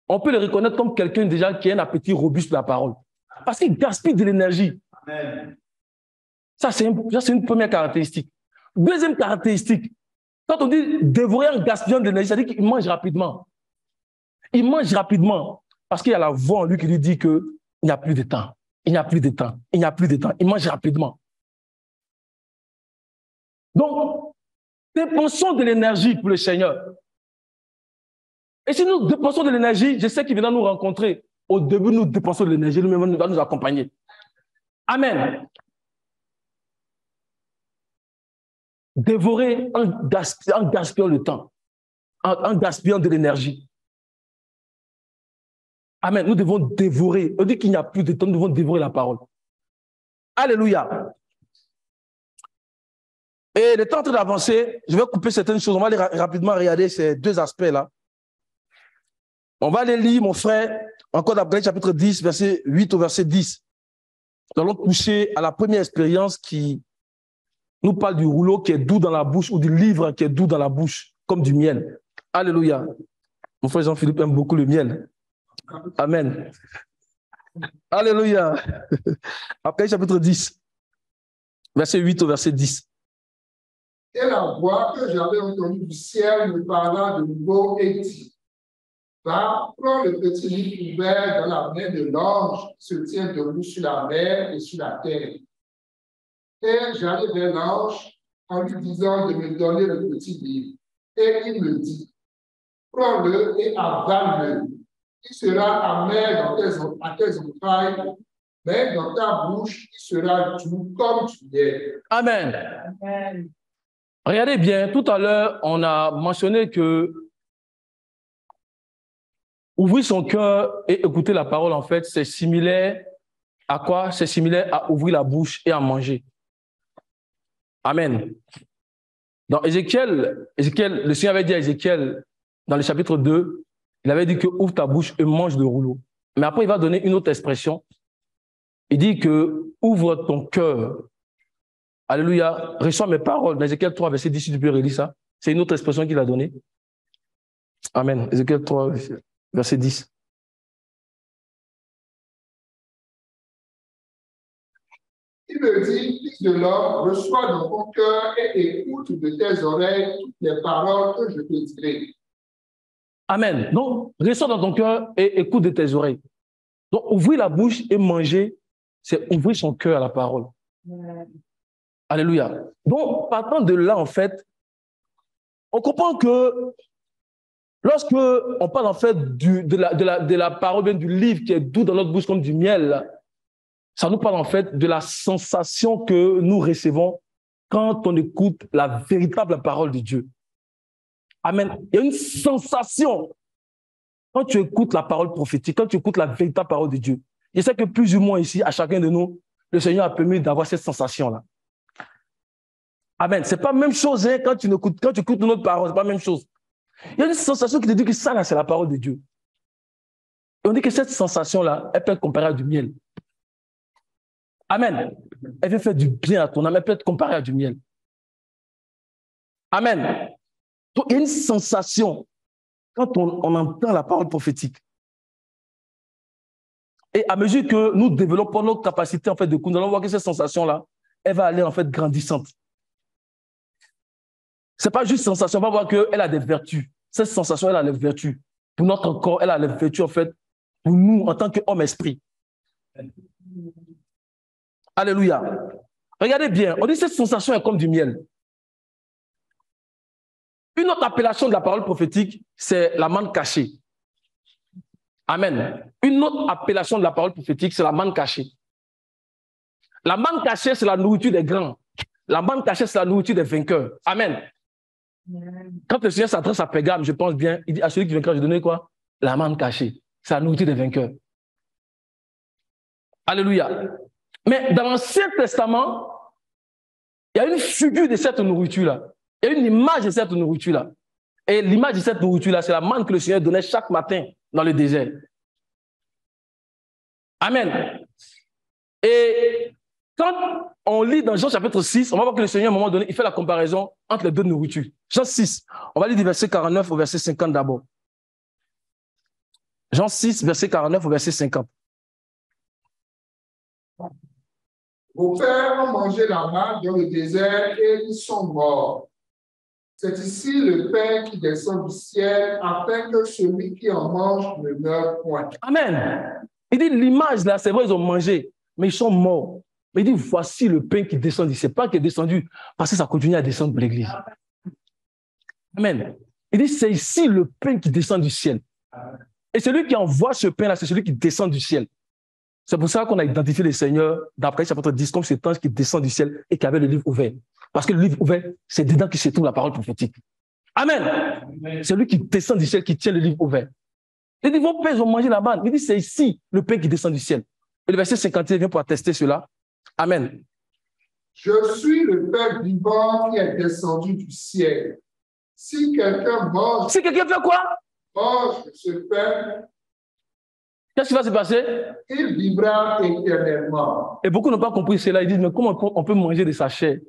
on peut le reconnaître comme quelqu'un déjà qui a un appétit robuste de la parole. Parce qu'il gaspille de l'énergie. Amen. Ça, c'est une première caractéristique. Deuxième caractéristique, quand on dit dévorer en gaspillant de l'énergie, ça veut dire qu'il mange rapidement. Il mange rapidement parce qu'il y a la voix en lui qui lui dit qu'il n'y a plus de temps. Il n'y a plus de temps. Il n'y a plus de temps. Il mange rapidement. Donc, dépensons de l'énergie pour le Seigneur. Et si nous dépensons de l'énergie, je sais qu'il viendra nous rencontrer. Au début, nous dépensons de l'énergie, lui-même va nous accompagner. Amen. Dévorer en gaspillant le temps, en gaspillant de l'énergie. Amen. Nous devons dévorer. On dit qu'il n'y a plus de temps, nous devons dévorer la parole. Alléluia. Et le temps en train d'avancer, je vais couper certaines choses. On va aller rapidement regarder ces deux aspects-là. On va aller lire, mon frère, encore d'Apocalypse chapitre 10, verset 8 au verset 10. Nous allons toucher à la première expérience qui nous parle du rouleau qui est doux dans la bouche ou du livre qui est doux dans la bouche, comme du miel. Alléluia. Mon frère Jean-Philippe aime beaucoup le miel. Amen. Alléluia. Apocalypse chapitre 10, verset 8 au verset 10. Et la voix que j'avais entendue du ciel me parla de nouveau et dit: Va, prends le petit livre ouvert dans la main de l'ange qui se tient debout sur la mer et sur la terre. Et j'allai vers l'ange en lui disant de me donner le petit livre. Et il me dit: prends-le et avale-le. Il sera amer à tes entrailles, mais dans ta bouche, il sera doux comme du miel. Amen. Amen. Regardez bien, tout à l'heure, on a mentionné que ouvrir son cœur et écouter la parole, en fait, c'est similaire à quoi? C'est similaire à ouvrir la bouche et à manger. Amen. Dans Ézéchiel, le Seigneur avait dit à Ézéchiel, dans le chapitre 2, il avait dit que ouvre ta bouche et mange le rouleau. Mais après, il va donner une autre expression. Il dit que ouvre ton cœur. Alléluia. Reçois mes paroles. Dans Ézéchiel 3, verset 10, si tu peux relire ça. C'est une autre expression qu'il a donnée. Amen. Ézéchiel 3, verset 10. Il me dit: fils de l'homme, reçois dans ton cœur et écoute de tes oreilles toutes les paroles que je te dirai. Amen. Donc, reçois dans ton cœur et écoute de tes oreilles. Donc, ouvrir la bouche et manger, c'est ouvrir son cœur à la parole. Alléluia. Donc, partant de là, en fait, on comprend que lorsque on parle en fait de la parole, bien du livre qui est doux dans notre bouche comme du miel, ça nous parle en fait de la sensation que nous recevons quand on écoute la véritable parole de Dieu. Amen. Il y a une sensation quand tu écoutes la parole prophétique, quand tu écoutes la véritable parole de Dieu. Je sais que plus ou moins ici, à chacun de nous, le Seigneur a permis d'avoir cette sensation-là. Amen. C'est pas la même chose hein, quand tu écoutes notre parole, c'est pas la même chose. Il y a une sensation qui te dit que ça, là, c'est la parole de Dieu. Et on dit que cette sensation-là, elle peut être comparée à du miel. Amen. Elle veut faire du bien à ton âme, elle peut être comparée à du miel. Amen. Donc, il y a une sensation quand on entend la parole prophétique. Et à mesure que nous développons notre capacité en fait, de nous allons voir que cette sensation-là, elle va aller en fait grandissante. Ce n'est pas juste sensation, on va voir qu'elle a des vertus. Cette sensation, elle a les vertus. Pour notre corps, elle a les vertus en fait, pour nous en tant qu'homme-esprit. Alléluia. Regardez bien, on dit que cette sensation est comme du miel. Une autre appellation de la parole prophétique, c'est la manne cachée. Amen. Une autre appellation de la parole prophétique, c'est la manne cachée. La manne cachée, c'est la nourriture des grands. La manne cachée, c'est la nourriture des vainqueurs. Amen. Quand le Seigneur s'adresse à Pégame, je pense bien, il dit à celui qui vaincra, je donne quoi? La manne cachée. C'est la nourriture des vainqueurs. Alléluia. Mais dans l'Ancien Testament, il y a une figure de cette nourriture-là. Il y a une image de cette nourriture-là. Et l'image de cette nourriture-là, c'est la manne que le Seigneur donnait chaque matin dans le désert. Amen. Et quand on lit dans Jean chapitre 6, on va voir que le Seigneur, à un moment donné, il fait la comparaison entre les deux nourritures. Jean 6, on va lire du verset 49 au verset 50 d'abord. Jean 6, verset 49 au verset 50. Vos pères ont mangé la manne dans le désert et ils sont morts. C'est ici le pain qui descend du ciel, afin que celui qui en mange ne meure point. Amen. Il dit, l'image là, c'est vrai, ils ont mangé, mais ils sont morts. Mais il dit, voici le pain qui descend du ciel. Pas qui est descendu, parce que ça continue à descendre pour l'église. Amen. Il dit, c'est ici le pain qui descend du ciel. Et celui qui envoie ce pain là, c'est celui qui descend du ciel. C'est pour ça qu'on a identifié le Seigneur, d'après chapitre 10, comme cet ange qui descend du ciel et qui avait le livre ouvert. Parce que le livre ouvert, c'est dedans que se trouve la parole prophétique. Amen. C'est lui qui descend du ciel, qui tient le livre ouvert. Il dit, vos pères ont mangé la manne. Il dit, c'est ici le pain qui descend du ciel. Et le verset 51 vient pour attester cela. Amen. Je suis le pain vivant qui est descendu du ciel. Si quelqu'un mange... Si quelqu'un fait quoi? Mange ce pain... Qu'est-ce qui va se passer? Il vivra éternellement. Et beaucoup n'ont pas compris cela. Ils disent, mais comment on peut manger de sa chair?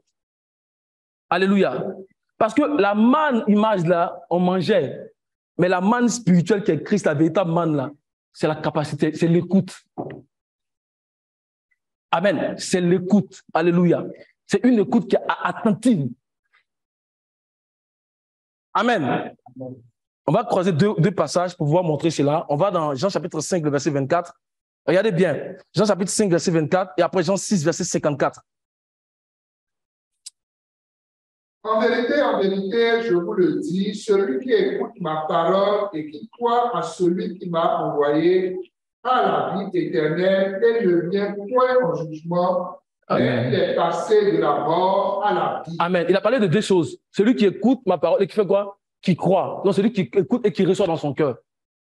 Alléluia. Parce que la manne image là, on mangeait. Mais la manne spirituelle qui est Christ, la véritable manne là, c'est la capacité, c'est l'écoute. Amen. C'est l'écoute. Alléluia. C'est une écoute qui est attentive. Amen. On va croiser deux passages pour pouvoir montrer cela. On va dans Jean chapitre 5, le verset 24. Regardez bien. Jean chapitre 5, verset 24 et après Jean 6, verset 54. En vérité, je vous le dis, celui qui écoute ma parole et qui croit à celui qui m'a envoyé a la vie éternelle et ne vient point en jugement, mais il est passé de la mort à la vie. Amen. Il a parlé de deux choses. Celui qui écoute ma parole et qui fait quoi? Qui croit. Donc, celui qui écoute et qui reçoit dans son cœur.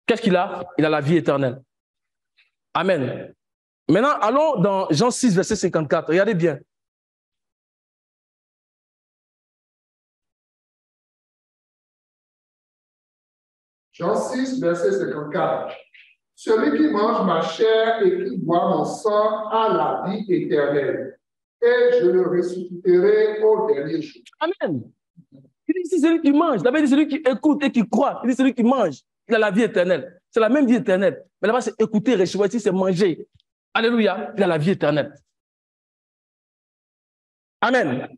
Qu'est-ce qu'il a? Il a la vie éternelle. Amen. Maintenant, allons dans Jean 6, verset 54. Regardez bien. Jean 6, verset 54. Celui qui mange ma chair et qui boit mon sang a la vie éternelle, et je le ressusciterai au dernier jour. Amen. Il dit, c'est celui qui mange. Là-bas, il dit celui qui écoute et qui croit. Il dit celui qui mange. Il a la vie éternelle. C'est la même vie éternelle. Mais là-bas, c'est écouter, recevoir. Ici, c'est manger. Alléluia. Il a la vie éternelle. Amen.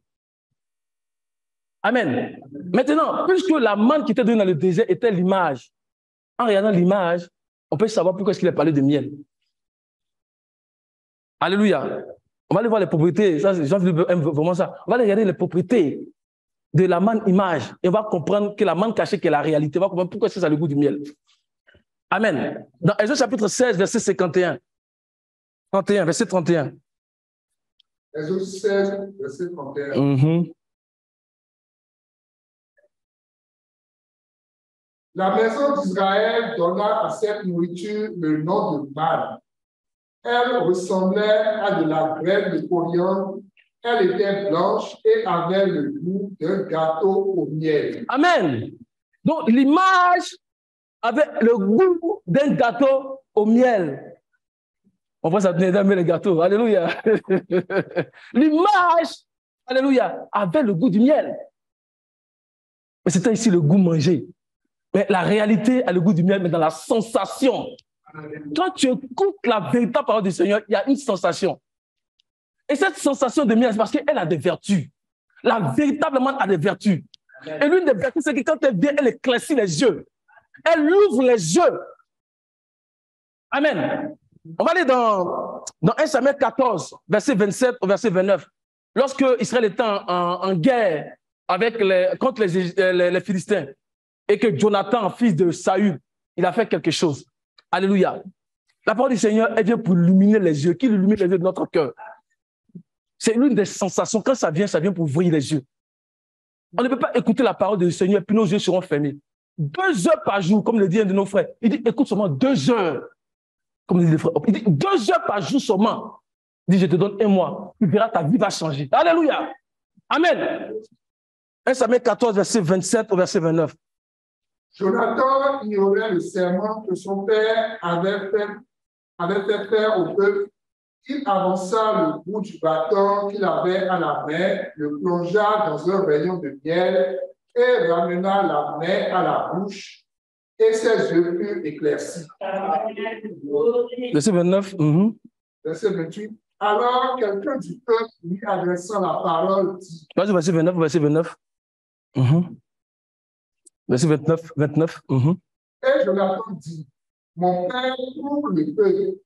Amen. Maintenant, puisque la manne qui était donnée dans le désert était l'image, en regardant l'image, on peut savoir pourquoi est-ce qu'il a parlé de miel. Alléluia. On va aller voir les propriétés. Jean-Philippe aime vraiment ça. On va aller regarder les propriétés de la manne image et on va comprendre que la manne cachée qui est la réalité. On va comprendre pourquoi ça a le goût du miel. Amen. Dans Exode chapitre 16, verset 51. 31, verset 31. Exode 16, verset 31. La maison d'Israël donna à cette nourriture le nom de manne. Elle ressemblait à de la graine de coriandre. Elle était blanche et avait le goût d'un gâteau au miel. Amen. Donc, l'image avait le goût d'un gâteau au miel. On voit ça aimer le gâteau. Alléluia. L'image, alléluia, avait le goût du miel. Mais c'était ici le goût mangé. Mais la réalité a le goût du miel, mais dans la sensation. Quand tu écoutes la véritable parole du Seigneur, il y a une sensation. Et cette sensation de miel, c'est parce qu'elle a des vertus. La véritable manne a des vertus. Et l'une des vertus, c'est que quand elle vient, elle éclaircit les yeux. Elle ouvre les yeux. Amen. On va aller dans 1 Samuel 14, verset 27 au verset 29. Lorsque Israël était en guerre contre les Philistins, et que Jonathan, fils de Saül, il a fait quelque chose. Alléluia. La parole du Seigneur, elle vient pour illuminer les yeux. Qui illumine les yeux de notre cœur? C'est l'une des sensations. Quand ça vient pour ouvrir les yeux. On ne peut pas écouter la parole du Seigneur, puis nos yeux seront fermés. 2 heures par jour, comme le dit un de nos frères. Il dit, écoute seulement 2 heures. Comme le dit le frère. Il dit, 2 heures par jour seulement. Il dit, je te donne 1 mois. Tu verras, ta vie va changer. Alléluia. Amen. 1 Samuel 14, verset 27 au verset 29. Jonathan ignorait le serment que son père avait fait faire au peuple. Il avança le bout du bâton qu'il avait à la main, le plongea dans un rayon de miel et ramena la main à la bouche. et ses yeux furent éclaircis. Verset 29. Verset 28. Alors quelqu'un du peuple lui adressant la parole dit. Vas-y, verset 29, verset 29. Verset 29, 29. Et Jonathan dit, mon père ouvre le feu.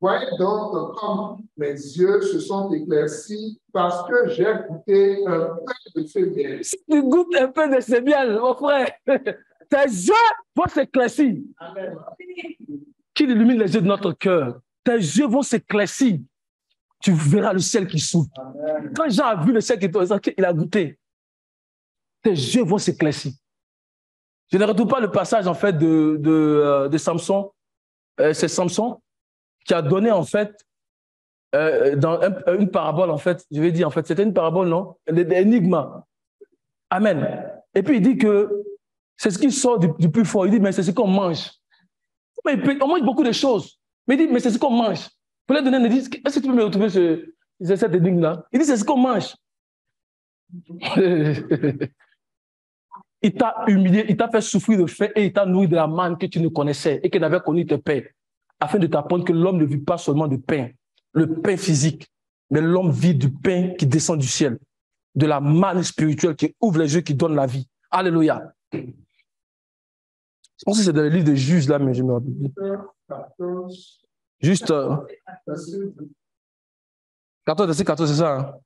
Voyez donc comme mes yeux se sont éclaircis parce que j'ai goûté un peu de ce miel. Si tu goûtes un peu de ce miel, mon frère, tes yeux vont s'éclaircir. Qu'il illumine les yeux de notre cœur. Tes yeux vont s'éclaircir. Tu verras le ciel qui s'ouvre. Quand Jean a vu le ciel qui s'ouvre, il a goûté. Tes yeux vont s'éclaircir. Je ne retrouve pas le passage en fait de Samson. C'est Samson qui a donné en fait dans une parabole en fait. Je vais dire en fait, c'était une parabole, non? L'énigme. Amen. Et puis il dit que c'est ce qui sort du plus fort. Il dit mais c'est ce qu'on mange. Mais on mange beaucoup de choses. Mais il dit mais c'est ce qu'on mange. Pour lui donner, il dit est-ce que tu peux me retrouver cette énigme-là? Il dit c'est ce qu'on mange. Il t'a humilié, il t'a fait souffrir de faim et il t'a nourri de la manne que tu ne connaissais et que n'avait connu tes pères, afin de t'apprendre que l'homme ne vit pas seulement de pain, le pain physique, mais l'homme vit du pain qui descend du ciel, de la manne spirituelle qui ouvre les yeux, qui donne la vie. Alléluia. Je pense que c'est dans le livre de Juges, là, mais je me rappelle. Juste 14, c'est ça.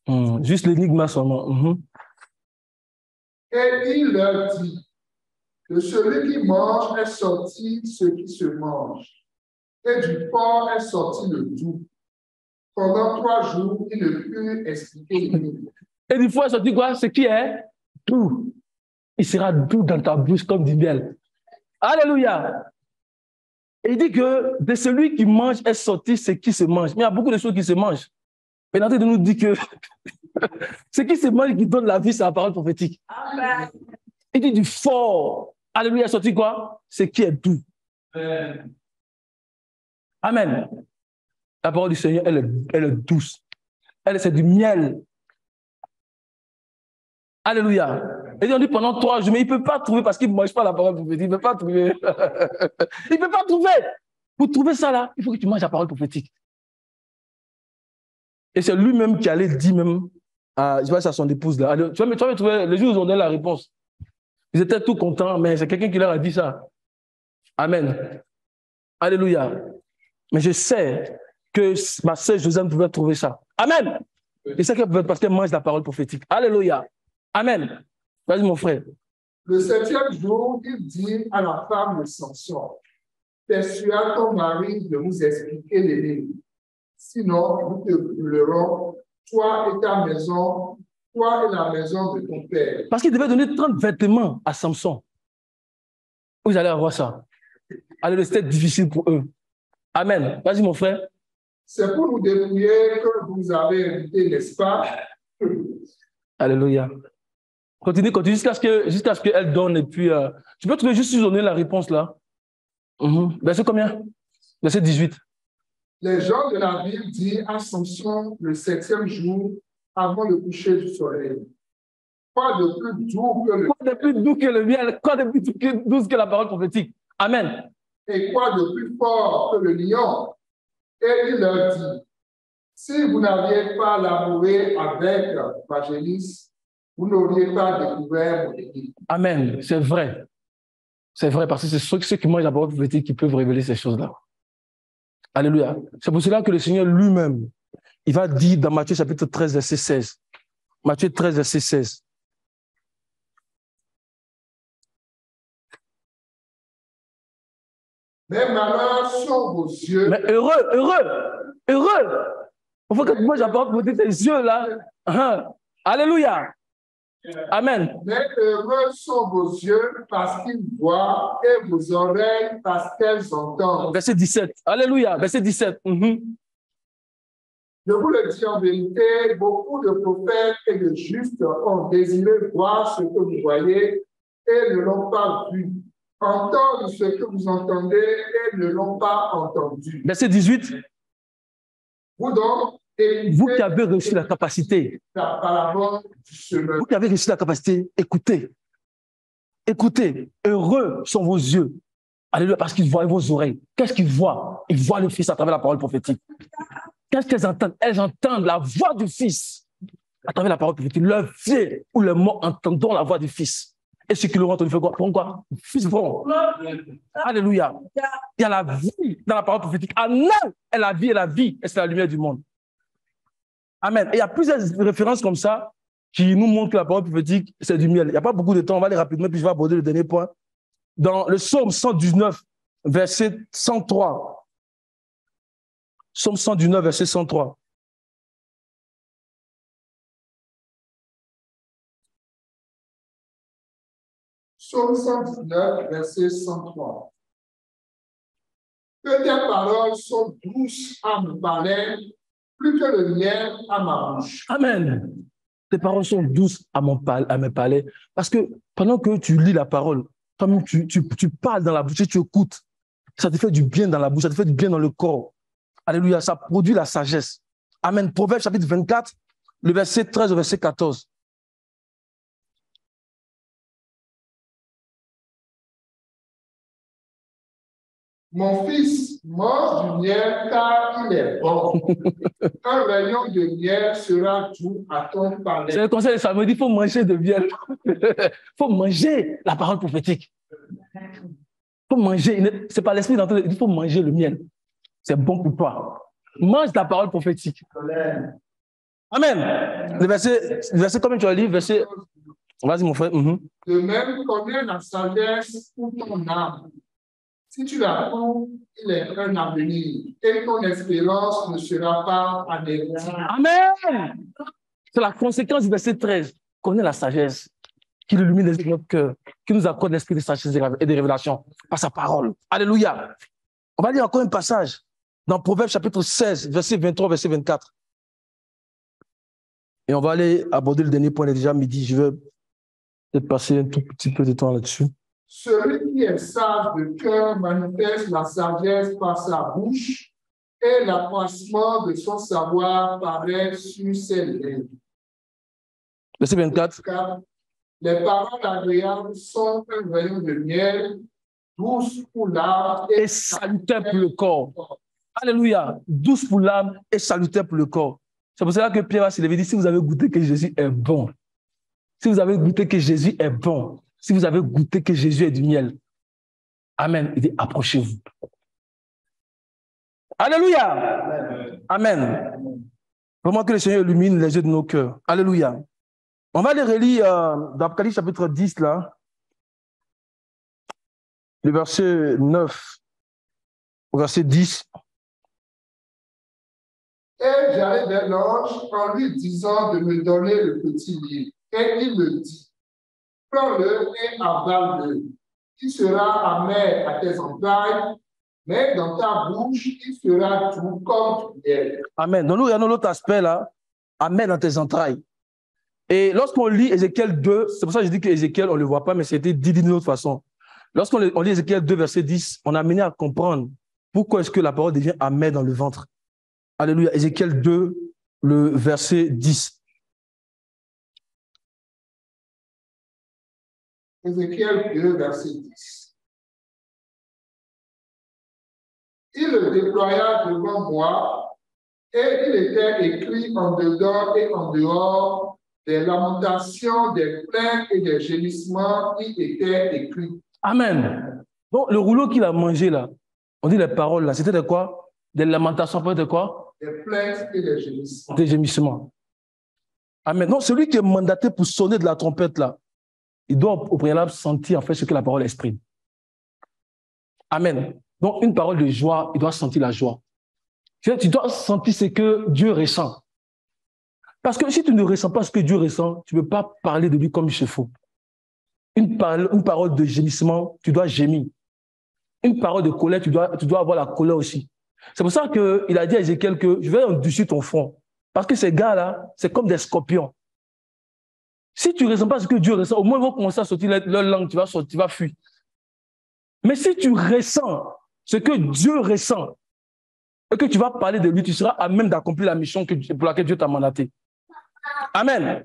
Hein? Juste l'énigme seulement. Et il leur dit, de celui qui mange est sorti ce qui se mange, et du porc est sorti le doux. Pendant 3 jours, il ne put expliquer l'énigme. Et du porc est sorti quoi? Ce qui est doux. Il sera doux dans ta bouche comme du miel. Alléluia. Et il dit que de celui qui mange est sorti ce qui se mange. Mais il y a beaucoup de choses qui se mangent. Mais Nathan nous dit que ce qui se mange qui donne la vie, c'est la parole prophétique. Amen. Il dit du fort. Alléluia, sorti quoi? Ce qui est doux. Amen. La parole du Seigneur, elle est douce. C'est du miel. Alléluia. Et on dit pendant 3 jours, mais il ne peut pas trouver parce qu'il ne mange pas la parole prophétique. Il ne peut pas trouver. Il ne peut pas trouver. Pour trouver ça là, il faut que tu manges la parole prophétique. Et c'est lui-même qui allait dire même à son épouse là. Tu vas me trouver, les jours où ils ont donné la réponse. Ils étaient tout contents, mais c'est quelqu'un qui leur a dit ça. Amen. Alléluia. Mais je sais que ma sœur Josiane pouvait trouver ça. Amen. Je sais qu'elle pouvait parce qu'elle mange la parole prophétique. Alléluia. Amen. Vas-y mon frère. Le 7e jour, il dit à la femme de Samson, persuade ton mari de nous expliquer l'énigme. Sinon, nous te brûlerons, toi et ta maison, toi et la maison de ton père. Parce qu'il devait donner 30 vêtements à Samson. Vous allez avoir ça. Alors, c'était difficile pour eux. Amen. Vas-y, mon frère. C'est pour nous dépouiller que vous avez invité, n'est-ce pas? Alléluia. Continue jusqu'à ce qu'elle donne. Et puis, tu peux trouver juste donner la réponse là. Verset combien? Verset 18. Les gens de la ville dirent à Samson le 7e jour avant le coucher du soleil. Quoi de plus doux que le miel? Quoi de plus doux que le miel? Quoi de plus doux que la parole prophétique? Amen. Et quoi de plus fort que le lion? Et il leur dit, si vous n'aviez pas labouré avec ma génisse, vous n'auriez pas découvert mon énigme. Amen. C'est vrai. C'est vrai parce que c'est ceux qui mangent la parole prophétique qui peuvent révéler ces choses-là. Alléluia. C'est pour cela que le Seigneur lui-même, il va dire dans Matthieu chapitre 13, verset 16. Matthieu 13, verset 16. Mais malheur sont vos yeux. Mais heureux. Il faut que tu manges la parole prophétique, tes yeux là. Alléluia. Amen. Mais heureux sont vos yeux parce qu'ils voient et vos oreilles parce qu'elles entendent. Verset 17. Alléluia. Verset 17. Je vous le dis en vérité, beaucoup de prophètes et de justes ont désiré voir ce que vous voyez et ne l'ont pas vu. Entendre ce que vous entendez et ne l'ont pas entendu. Verset 18. Vous donc, vous qui avez reçu la capacité, la parole du chemin. Vous qui avez reçu la capacité, écoutez. Écoutez, heureux sont vos yeux. Alléluia, parce qu'ils voient vos oreilles. Qu'est-ce qu'ils voient? Ils voient le Fils à travers la parole prophétique. Qu'est-ce qu'elles entendent? Elles entendent la voix du Fils à travers la parole prophétique. Leurs pieds ou leurs mots entendront la voix du Fils. Et ceux qui l'auront entendu, feront quoi? Le Fils vont. Alléluia. Il y a la vie dans la parole prophétique. En elle est la vie et la vie, et c'est la lumière du monde. Amen. Et il y a plusieurs références comme ça qui nous montrent que la parole prophétique, c'est du miel. Il n'y a pas beaucoup de temps, on va aller rapidement, puis je vais aborder le dernier point. Dans le psaume 119, verset 103. Psaume 119, verset 103. Psaume 119, verset 103. Que tes paroles sont douces à mon palais, plus que le miel à ma bouche. Amen. Tes paroles sont douces à mes palais. Parce que pendant que tu lis la parole, comme tu parles dans la bouche et tu écoutes, ça te fait du bien dans la bouche, ça te fait du bien dans le corps. Alléluia, ça produit la sagesse. Amen. Proverbe chapitre 24, le verset 13 au verset 14. Mon fils, mange du miel car il est bon. Un rayon de miel sera doux à ton palais. C'est le conseil de Samuel, il faut manger de miel. Il faut manger la parole prophétique. Il faut manger, c'est pas l'esprit d'entendre, il faut manger le miel. C'est bon pour toi. Mange la parole prophétique. Amen. Le verset comme tu as lu, verset. Vas-y, mon frère. De même, connais la sagesse pour ton âme. Si tu la trouves, il est un avenir et ton espérance ne sera pas anéantie. Amen. C'est la conséquence du verset 13. Connais la sagesse qui illumine les yeux de notre cœur, qui nous accorde l'esprit de sagesse et de révélation par sa parole. Alléluia. On va lire encore un passage dans Proverbe chapitre 16, verset 23, verset 24. Et on va aller aborder le dernier point, il est déjà midi. Je vais peut-être passer un tout petit peu de temps là-dessus. Celui qui est sage de cœur manifeste la sagesse par sa bouche et l'accroissement de son savoir paraît sur ses lèvres. Verset 24. Les paroles agréables sont un rayon de miel, douce pour l'âme et salutaire pour le corps. Alléluia. Douce pour l'âme et salutaire pour le corps. C'est pour cela que Pierre va se lever et dit, si vous avez goûté que Jésus est bon, si vous avez goûté que Jésus est bon, si vous avez goûté que Jésus est du miel, amen, il dit, approchez-vous. Alléluia. Amen. Vraiment que le Seigneur illumine les yeux de nos cœurs. Alléluia. On va les relire dans Apocalypse chapitre 10, là, le verset 9, verset 10. Et j'allai vers l'ange en lui disant de me donner le petit livre. Et il me dit, prends-le et avale-le. Il sera amer à tes entrailles, mais dans ta bouche, il sera doux comme du miel. Amen. Donc nous regardons l'autre aspect là, amer dans tes entrailles. Et lorsqu'on lit Ézéchiel 2, c'est pour ça que je dis que Ézéchiel, on ne le voit pas, mais c'était dit d'une autre façon. Lorsqu'on lit Ézéchiel 2, verset 10, on a amené à comprendre pourquoi est-ce que la parole devient amère dans le ventre. Alléluia. Ézéchiel 2, le verset 10. Ézéchiel 2, verset 10. Il le déploya devant moi, et il était écrit en dedans et en dehors des lamentations, des plaintes et des gémissements qui étaient écrits. Amen. Donc le rouleau qu'il a mangé là, on dit les paroles là, c'était de quoi? Des lamentations, de quoi? Des plaintes et des gémissements. Des gémissements. Amen. Donc celui qui est mandaté pour sonner de la trompette là, il doit au préalable sentir en fait ce que la parole exprime. Amen. Donc une parole de joie, il doit sentir la joie. Tu dois sentir ce que Dieu ressent. Parce que si tu ne ressens pas ce que Dieu ressent, tu ne peux pas parler de lui comme il se faut. Une parole de gémissement, tu dois gémir. Une parole de colère, tu dois avoir la colère aussi. C'est pour ça qu'il a dit à Ézéchiel que je vais endurcir ton front. Parce que ces gars-là, c'est comme des scorpions. Si tu ne ressens pas ce que Dieu ressent, au moins ils vont commencer à sortir leur langue, tu vas fuir. Mais si tu ressens ce que Dieu ressent, et que tu vas parler de lui, tu seras à même d'accomplir la mission pour laquelle Dieu t'a mandaté. Amen.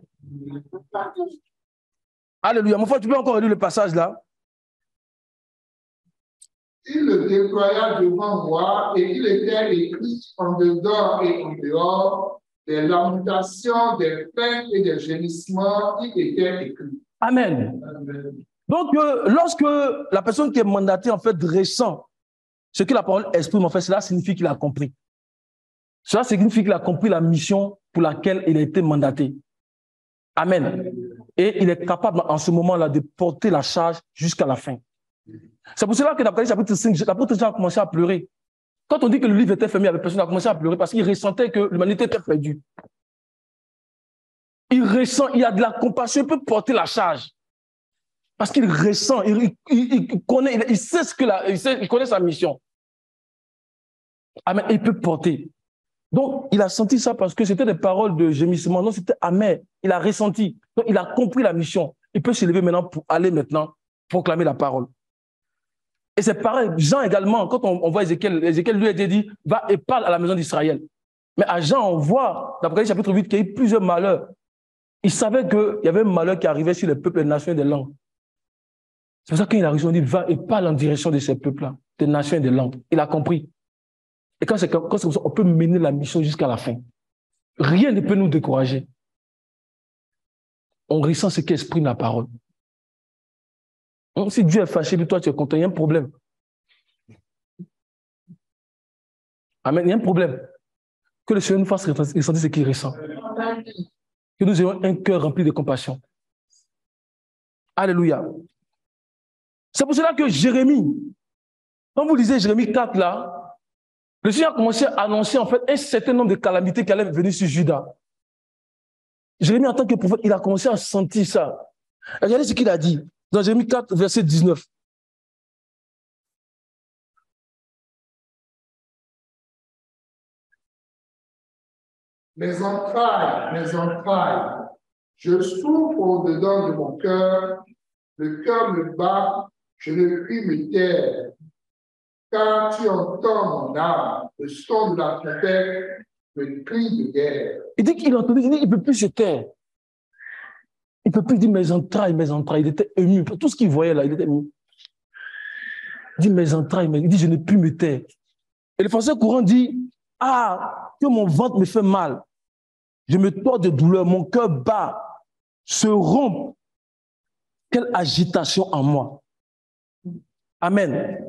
Alléluia. Mon frère, tu peux encore relire le passage là? Il le déploya devant moi et il était écrit en dedans et en dehors des lamentations, des plaintes et des gémissements. Il était écrit. Amen. Amen. Donc, lorsque la personne qui est mandatée, en fait, ressent ce que la parole exprime, en fait, cela signifie qu'il a compris. Cela signifie qu'il a compris la mission pour laquelle il a été mandaté. Amen. Et il est capable, en ce moment-là, de porter la charge jusqu'à la fin. C'est pour cela que dans le chapitre 5, l'apôtre Jean a commencé à pleurer. Quand on dit que le livre était fermé, la personne a commencé à pleurer parce qu'il ressentait que l'humanité était perdue. Il ressent, il a de la compassion, il peut porter la charge. Parce qu'il ressent, il connaît, il sait ce que il connaît sa mission. Amen. Il peut porter. Donc, il a senti ça parce que c'était des paroles de gémissement. Non, c'était amer. Il a ressenti. Donc, il a compris la mission. Il peut se lever maintenant pour aller maintenant proclamer la parole. Et c'est pareil. Jean également, quand on voit Ézéchiel lui a été dit, va et parle à la maison d'Israël. Mais à Jean, on voit, d'Apocalypse chapitre 8, qu'il y a eu plusieurs malheurs. Il savait qu'il y avait un malheur qui arrivait sur les peuples, les nations et des langues. C'est pour ça qu'il a raison, il dit, va et parle en direction de ces peuples-là, des nations et des langues. Il a compris. Et quand c'est comme ça, on peut mener la mission jusqu'à la fin. Rien ne peut nous décourager. On ressent ce qu'exprime la parole. Si Dieu est fâché, puis toi tu es content, il y a un problème. Amen, il y a un problème. Que le Seigneur nous fasse ressentir ce qu'il ressent. Que nous ayons un cœur rempli de compassion. Alléluia. C'est pour cela que Jérémie, quand vous lisez Jérémie 4 là, le Seigneur a commencé à annoncer en fait un certain nombre de calamités qui allaient venir sur Juda. Jérémie, en tant que prophète, il a commencé à sentir ça. Regardez ce qu'il a dit dans Jérémie 4, verset 19. Mes entrailles, je souffre au-dedans de mon cœur, le cœur me bat, je ne puis me taire. Car tu entends mon âme, le son de la trompette, le cri de guerre. Il dit qu'il entendait, il ne peut plus se taire. Il ne peut plus dire mes entrailles. Il était ému. Tout ce qu'il voyait là, il était ému. Il dit mes entrailles, il dit je ne peux plus me taire. Et le français courant dit, ah, que mon ventre me fait mal. Je me tords de douleur, mon cœur bat, se rompt. Quelle agitation en moi. Amen.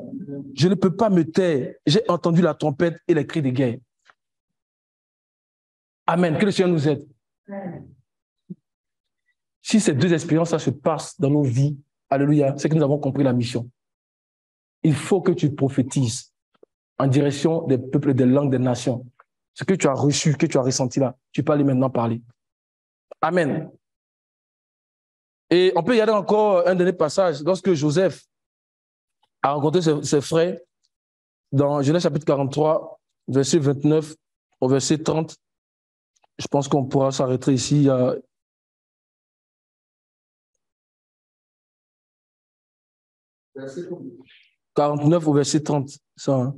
Je ne peux pas me taire. J'ai entendu la trompette et les cris de guerre. Amen. Que le Seigneur nous aide. Si ces deux expériences-là se passent dans nos vies, alléluia, c'est que nous avons compris la mission. Il faut que tu prophétises en direction des peuples, des langues, des nations. Ce que tu as reçu, que tu as ressenti là, tu peux aller maintenant parler. Amen. Et on peut y aller encore un dernier passage. Lorsque Joseph a rencontré ses frères, dans Genèse chapitre 43, verset 29 au verset 30, je pense qu'on pourra s'arrêter ici. 49 au verset 30. Ça, hein?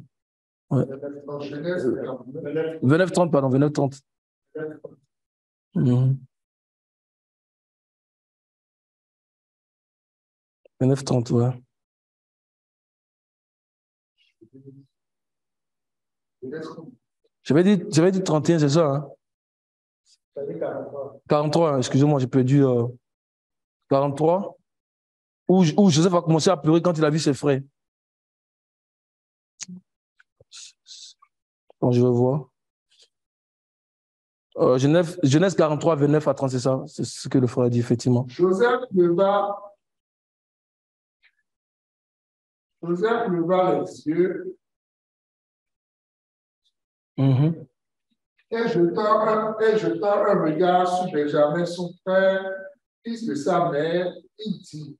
Ouais. 29-30, pardon, 29-30. 29-30, ouais. J'avais dit 31, c'est ça, hein? 43, excusez-moi, j'ai perdu 43, où Joseph a commencé à pleurer quand il a vu ses frères. Bon, je vais voir. Genèse 43, 29 à 30, c'est ça, c'est ce que le frère a dit, effectivement. Joseph leva les yeux et jetant un regard sur Benjamin, son frère, fils de sa mère, il dit,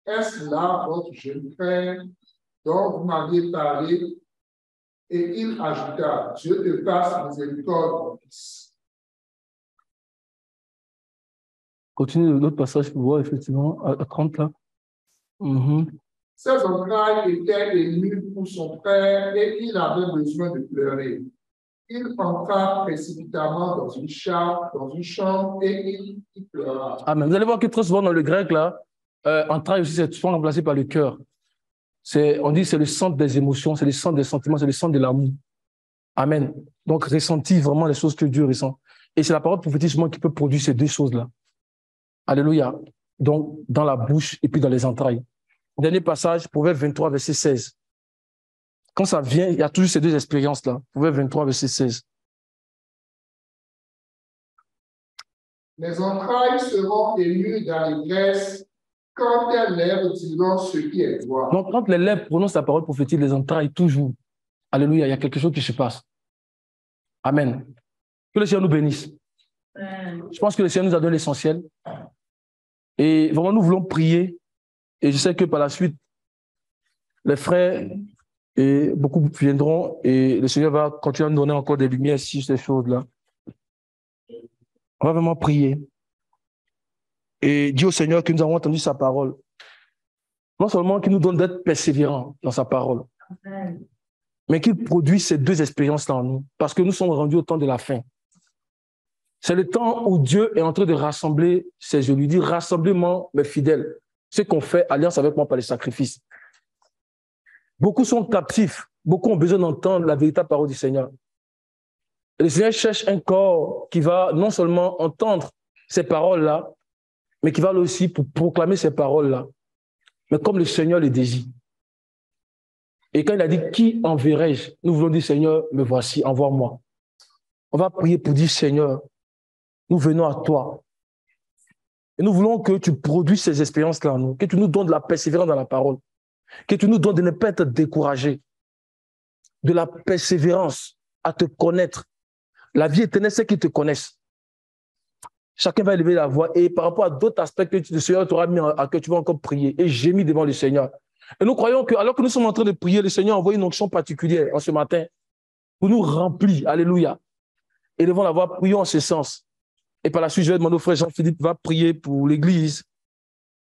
est-ce là votre jeune frère dont vous m'aviez parlé? Et il ajouta, Dieu te fasse miséricorde, mon fils. Continue l'autre passage pour voir, effectivement, à 30 là. Ses entrailles étaient émues pour son frère et il avait besoin de pleurer. Il entra précipitamment dans une chambre et il pleura. Amen. Vous allez voir que très souvent dans le grec, là, entrailles aussi, c'est souvent remplacé par le cœur. On dit que c'est le centre des émotions, c'est le centre des sentiments, c'est le centre de l'amour. Amen. Donc, ressentir vraiment les choses que Dieu ressent. Et c'est la parole prophétique qui peut produire ces deux choses-là. Alléluia. Donc, dans la bouche et puis dans les entrailles. Dernier passage, Proverbe 23, verset 16. Quand ça vient, il y a toujours ces deux expériences-là. Proverbe 23, verset 16. Les entrailles seront émues d'allégresse quand tes lèvres diront ce qui est droit. Donc, quand les lèvres prononcent la parole prophétique, les entrailles, toujours. Alléluia, il y a quelque chose qui se passe. Amen. Que le Seigneur nous bénisse. Je pense que le Seigneur nous a donné l'essentiel. Et vraiment, nous voulons prier. Et je sais que par la suite, les frères et beaucoup viendront et le Seigneur va continuer à nous donner encore des lumières sur ces choses-là. On va vraiment prier. Et dire au Seigneur que nous avons entendu sa parole. Non seulement qu'il nous donne d'être persévérants dans sa parole, mais qu'il produit ces deux expériences-là en nous. Parce que nous sommes rendus au temps de la fin. C'est le temps où Dieu est en train de rassembler, je lui dis, rassemblement, mes fidèles. Ce qu'on fait, alliance avec moi par les sacrifices. Beaucoup sont captifs. Beaucoup ont besoin d'entendre la véritable parole du Seigneur. Et le Seigneur cherche un corps qui va non seulement entendre ces paroles-là, mais qui va aussi pour proclamer ces paroles-là. Mais comme le Seigneur le désire. Et quand il a dit, qui enverrai-je? Nous voulons dire, Seigneur, me voici, envoie-moi. On va prier pour dire, Seigneur, nous venons à toi. Et nous voulons que tu produises ces expériences-là en nous, que tu nous donnes de la persévérance dans la parole, que tu nous donnes de ne pas être découragé, de la persévérance à te connaître. La vie éternelle, c'est qu'ils te connaissent. Chacun va élever la voix et par rapport à d'autres aspects que le Seigneur t'aura mis à cœur, tu vas encore prier et gémir devant le Seigneur. Et nous croyons que, alors que nous sommes en train de prier, le Seigneur a envoyé une onction particulière en ce matin pour nous remplir. Alléluia. Et devant la voix, prions en ce sens. Et par la suite, je vais demander au frère Jean-Philippe va prier pour l'Église,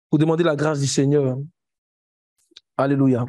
pour demander la grâce du Seigneur. Alléluia.